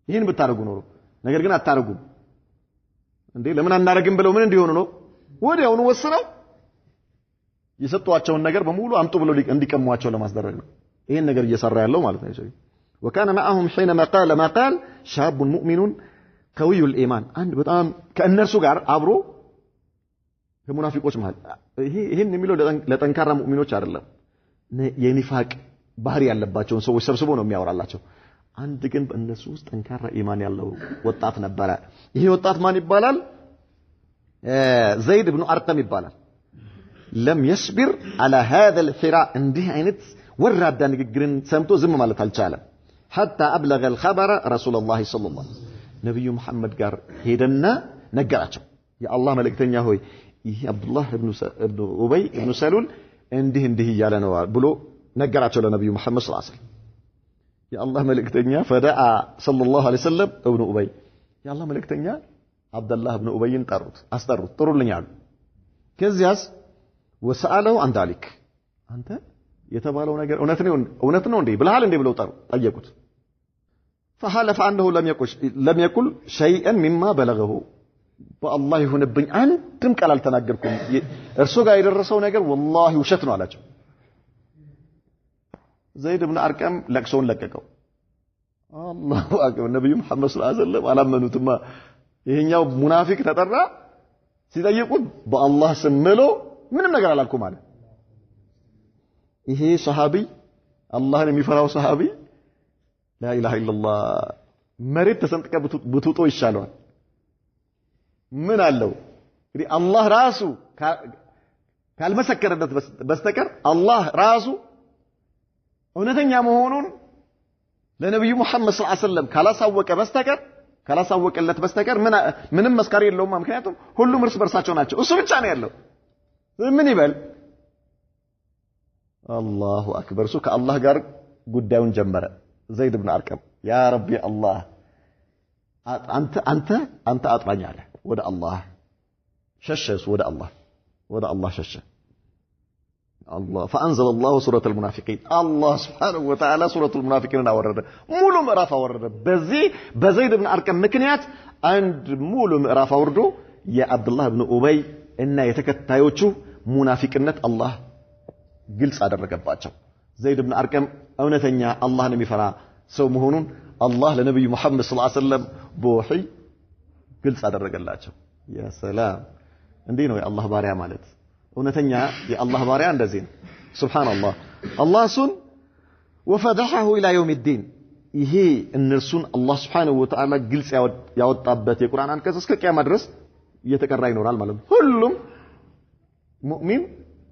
ይሄን ብታደርጉ ኖሮ ነገር ግን አታረጉም እንዴ ለምን አናረግም ብለው ምን እንዲሆኑ ነው ወዲያውኑ ወስነው የሰጧቸውን ነገር በሙሉ አምጡ ብለው እንዲቀሟቸው ለማስደረግ ነው ይሄን ነገር እየሰራ ያለው ማለት ነው وكان معهم حينما قال ما قال شاب مؤمن قوي الايمان አንድ በጣም ከእነርሱ ጋር አብሮ ከሙናፊቆች ማለት ይሄን የሚለው ለጠንካራ ሙእሚኖች አይደለም የኒፋቅ ባህሪ ያለባቸው ሰዎች ሰብስቦ ነው የሚያወራላቸው አንድ ግን በእነሱ ውስጥ ጠንካራ ኢማን ያለው ወጣት ነበር ይሄ ወጣት ማን ይባላል ዘይድ ኢብኑ አርቀም ይባላል ለም يصبر على هذا الحراء እንዲህ አይነት ወራዳ ንግግርን ሰምቶ ዝም ማለት አልቻለም حتى أبلغ الخبر رسول الله صلى الله عليه وسلم ነብዩ መሐመድ ጋር ሄደና ነገራቸው የአላህ መልእክተኛ ሆይ ይህ አብዱላህ ኢብኑ ኡበይ ኢብኑ ሰሉል እንዲህ እያለ ነው ብሎ ነገራቸው ለነብዩ መሐመድ ሰለላሁ ዐለይሂ ወሰለም የአላህ መልእክተኛ ፈዳአ ሰለላሁ ዐለይሂ ወሰለም ኢብኑ ኡበይ የአላህ መልእክተኛ አብዱላህ ኢብኑ ኡበይን አስጠሩት ጥሩልኝ አሉ ከዚያስ ወሰአለው عن ذلك አንተ የተባለው ነገር እውነት ነው እንዴ ብለሃል እንዴ ብለው ጠየቁት فحلف انه لم يقل شيئا مما بلغه በአላህ ይሁንብኝ አንድም ቃል አልተናገርኩም እርሱ ጋር የደረሰው ነገር والله ውሸት ነው አላቸው ዘይድ ኢብኑ አርቀም ለቅሶውን ለቀቀው አላሁ አክበር ነብዩ መሐመድ ሰለላሁ ዐለይሂ ወሰለም አላመኑትማ ይሄኛው ሙናፊቅ ተጠራ ሲጠይቁት በአላህ ስም ብሎ ምንም ነገር አላልኩም አለ ይሄ ሱሐቢ አላህን የሚፈራው ሱሐቢ لا اله الا الله መሬት ተሰንጥቀ ብትውጦ ይሻለዋል ምን አለው እንግዲህ አላህ ራሱ ካልመሰከረለት በስተቀር አላህ ራሱ እውነተኛ መሆኑን ለነብዩ መሐመድ ሰለላሁ ዐለይሂ ወሰለም ካላሳወቀለት በስተቀር ምንም መስካሪ የለውም ምክንያቱም ሁሉም እርስ በርሳቸው ናቸው እሱ ብቻ ነው ያለው ምን ይበል አላሁ አክበር እሱ ከአላህ ጋር ጉዳዩን ጀመረ ዘይድ ኢብኑ አርቀም ያ ረቢ አላህ አንተ አጥራኝ አለ ወደ አላህ ሸሸስ ወደ አላህ ሸሸ الله فأنزل الله سورة المنافقين الله سبحانه وتعالى سورة المنافقين أورده مولو مقراف أورده بزيد بن أركم مكنيات عند مولو مقراف أورده يا عبد الله بن أبي إن يتكتايوچو منافقنت الله ግልጽ አደረገባቸው ዘይድ ኢብኑ አርቀም እውነተኛ አላህን የሚፈራ ሰው መሆኑን አላህ ለነብዩ መሐመድ ሰለላሁ ዐለይሂ ወሰለም በወህይ ግልጽ አደረገላቸው ያ ሰላም እንዴ ነው የአላህ ባሪያ ማለት እውነተኛ የአላህ ባሪያ እንደዚህ ነው ሱብሃንአላህ አላህ ሱን ወፈደሐሁ ኢላ የውም الدين ይሄ እነርሱን አላህ Subhanahu Wa Ta'ala ግልጽ ያወጣበት የቁርአን አንቀጽ እስከ ቂያማ ድረስ እየተቀራ ይኖራል ማለት ነው ሁሉም ሙእሚን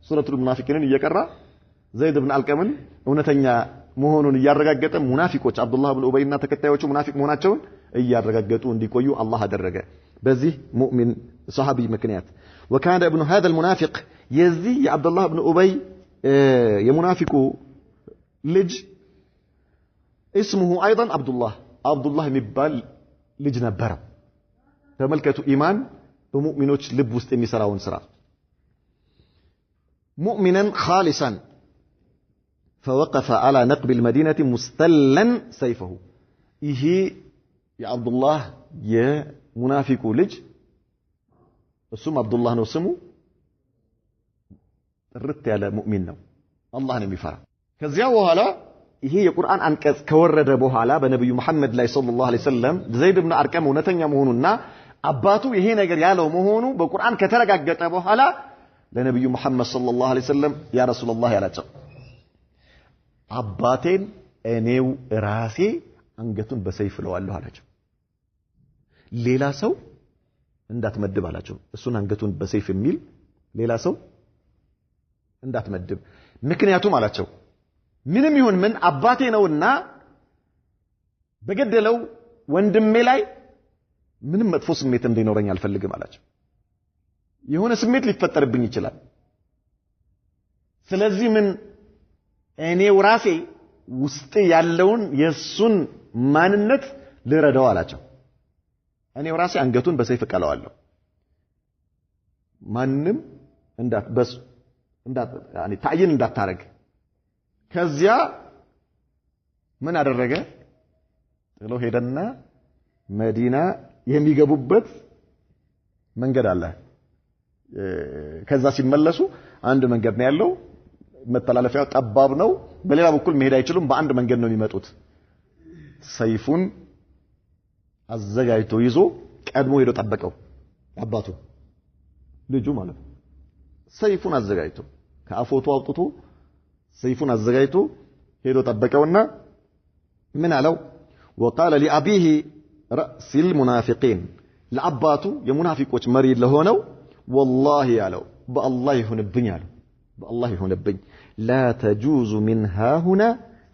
ሱረቱል ሙናፊቂንን እየቀራ ዘይድ ኢብኑ አልቀምን እውነተኛ መሆኑን እያረጋገጠ ሙናፊቆች አብዱላህ ኢብኑ ኡበይና ተከታዮቹ ሙናፊቅ መሆናቸውን እያረጋገጡ እንዲቆዩ አላህ አደረገ በዚህ ሙእሚን ሱሐቢ ምክንያት وكان ابن هذا المنافق يزي عبد الله بن ابي يمنافق لج اسمه ايضا عبد الله የሚባል ልጅ ነበር ተመልከቱ ኢማን በሙእሚኖች ልብ ውስጥ የሚሰራውን ስራ مؤمنا خالصا فوقف على نقب المدينة مستلا سيفه ይሄ የአብዱላህ የሙናፊቁ ልጅ እሱም አብዱላህ ነው ስሙ ጥርት ያለ ሙእሚን ነው አላህን የሚፈራ ከዚያ በኋላ ይሄ የቁርአን አንቀጽ ከወረደ በኋላ በነብዩ መሐመድ ላይ ሰለላሁ ዐለይሂ ወሰለም ዘይድ ኢብኑ አርቀም እውነተኛ መሆኑና አባቱ ይሄ ነገር ያለው መሆኑ በቁርአን ከተረጋገጠ በኋላ ለነብዩ መሐመድ ሰለላሁ ዐለይሂ ወሰለም ያ ረሱላህ ያላቸው አባቴን እኔው ራሴ አንገቱን በሰይፍ ለዋለሁ አላቸው ሌላ ሰው እንዳትመድብ አላቸው እሱን አንገቱን በሰይፍ የሚል ሌላ ሰው እንዳትመድብ ምክንያቱም አላቸው ምንም ይሁን ምን አባቴ ነውና በገደለው ወንድሜ ላይ ምንም መጥፎ ስሜት እንዲኖረኝ አልፈልግም አላቸው የሆነ ስሜት ሊፈጠርብኝ ይችላል ስለዚህ ምን እኔው ራሴ ውስጥ ያለውን የሱን ማንነት ልረዳው አላቸው እኔው ራሴ አንገቱን በሰይፍ ቀለዋለሁ ማንንም ያኒ ታይን እንዳታረግ ከዚያ ምን አደረገ ጥሎ ሄደና መዲና የሚገቡበት መንገድ አለ ከዛ ሲመለሱ አንድ መንገድ ነው ያለው መተላለፊያው ጠባብ ነው በሌላ በኩል መሄድ አይችሉም በአንድ መንገድ ነው የሚመጡት ሰይፉን አዘጋጅቶ ይዞ ቀድሞ ሄዶ ጠበቀው አባቱ ልጁ ማለት ሰይፉን አዘጋጅቶ ከአፎቱ አውጥቶ ሰይፉን አዘጋጅቶ ሄዶ ጠበቀውና ምን አለው وقال لأبيه رأس المنافقين ለአባቱ የሙናፊቆች መሪ ለሆነው والله ያለው በአላህ ይሁንብኝ አለው بالله يهونبኝ لا تجوز من ها هنا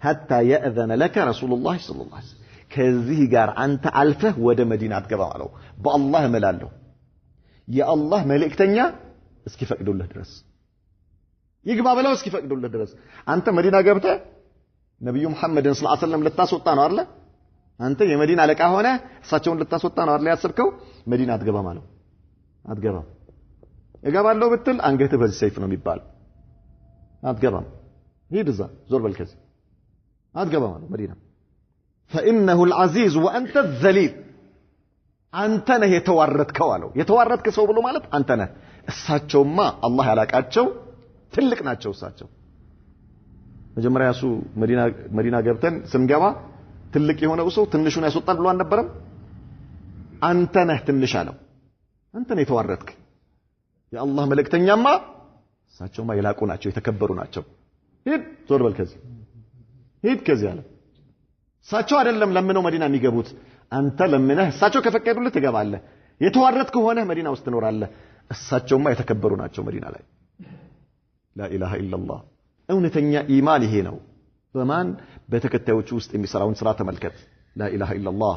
حتى يأذن لك رسول الله صلى الله عليه وسلم ከዚህ ጋር አንተ አልፈህ ወደ መዲና አትገባም አለው በአላህ እምላለሁ የአላህ መልእክተኛ እስኪፈቅዱልህ ድረስ ይግባ ብለው እስኪፈቅዱልህ ድረስ አንተ መዲና ገብተህ ነብዩ መሐመድን ሰለላሁ ዐለይሂ ወሰለም ልታስወጣ ነው አይደል አንተ የመዲና አለቃ ሆነ እሳቸውን ልታስወጣ ነው አይደል ያሰብከው መዲና አትገባም አለው አትገባም እገባለሁ ብትል አንገትህ በዚህ ሰይፍ ነው የሚባል አትገባም ሂድ እዛ ዞር በል ከዚህ አትገባም አለው መዲና فإنه العزيز وأنت الذليل أنت نه يتواردكوا አለው የተዋረድክ ሰው ብሎ ማለት አንተ ነህ እሳቸውማ አላህ ያላቃቸው ትልቅ ናቸው እሳቸው መጀመሪያ ያሱ መዲና ገብተን ስንገባ ትልቅ የሆነው ሰው ትንሹን ያስወጣል ብሎ አልነበረም አንተ ነህ ትንሽ አለው አንተ ነህ የተዋረድክ የአላህ መልእክተኛማ እሳቸውማ የላቁ ናቸው የተከበሩ ናቸው ሂድ ዞር በል ከዚህ ሂድ ከዚህ አለ እሳቸው አይደለም ለምነው መዲና የሚገቡት አንተ ለምነህ እሳቸው ከፈቀዱልህ ትገባለህ የተዋረድክ ሆነህ መዲና ውስጥ ትኖራለህ እሳቸውማ የተከበሩ ናቸው መዲና ላይ لا إله إلا الله እውነተኛ ኢማን ይሄ ነው በማን በተከታዮቹ ውስጥ የሚሰራውን ስራ ተመልከት لا إله إلا الله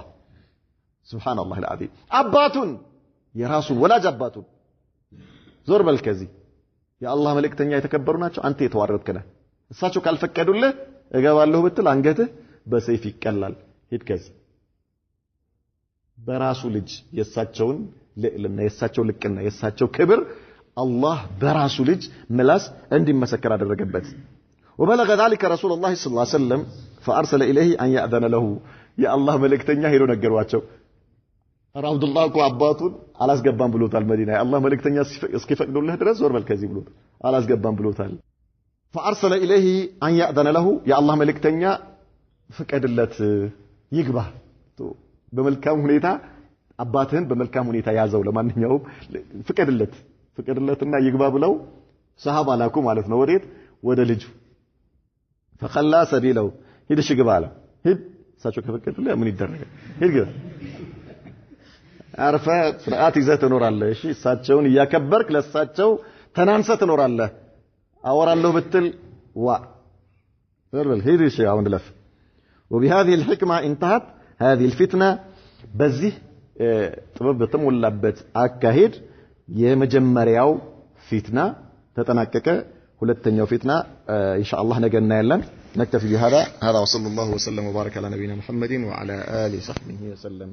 سبحان الله العظيم አባቱን የራሱን ወላጅ አባቱን ዞር በል ከዚህ የአላህ መልእክተኛ የተከበሩ ናቸው አንተ የተዋረድክ ነህ እሳቸው ካልፈቀዱልህ እገባለሁ ብትል አንገትህ በሰይፍ ይቀላል ሂድ ከዚህ በራሱ ልጅ የሳቸውን ልዕልና የሳቸው ልቅና የሳቸው ክብር الله براس ልጅ ምላስ እንዲመሰከር አደረገበት وبلغ ذلك رسول الله صلى الله عليه وسلم فارسل اليه ان ياذن له يا الله ملكتኛ ሄዶ ነገሯቸው عبد الله እኮ አባቱን አላስገባም ብሎታል መዲና يا الله ملكتኛ እስኪፈቅዱልህ ድረስ ዞር በል ከዚህ ብሎታል አላስገባም ብሎታል فارسل اليه ان ياذن له يا الله ملكتኛ ፍቀድለት ይግባ በመልካም ሁኔታ አባትህን በመልካም ሁኔታ ያዘው ለማንኛውም ፍቀድለትና ይግባ ብለው ሰሃባ ላኩ ማለት ነው ወዴት ወደ ልጁ فخلى سبيله ሂድሽ ግባ አለ ሂድ እሳቸው ከፈቀዱልህ ምን ይደረጋል ሂድ ግባ አርፈ ስርዓት ይዘህ ትኖራለህ እሺ እሳቸውን እያከበርክ ለእሳቸው ተናንሰህ ትኖራለህ አወራለሁ ብትል ዋ ዘርበል ሂድ እሺ አሁን ለፍ وبهذه الحكمة انتهت هذه الفتنة በዚህ ጥበብ በተሞላበት አካሄድ የመጀመሪያው ፊትና ተጠናቀቀ ሁለተኛው ፊትና ኢንሻአላህ ነገ እናያለን نكتفي بهذا وصلى الله وسلم وبارك على نبينا محمد وعلى آله وصحبه وسلم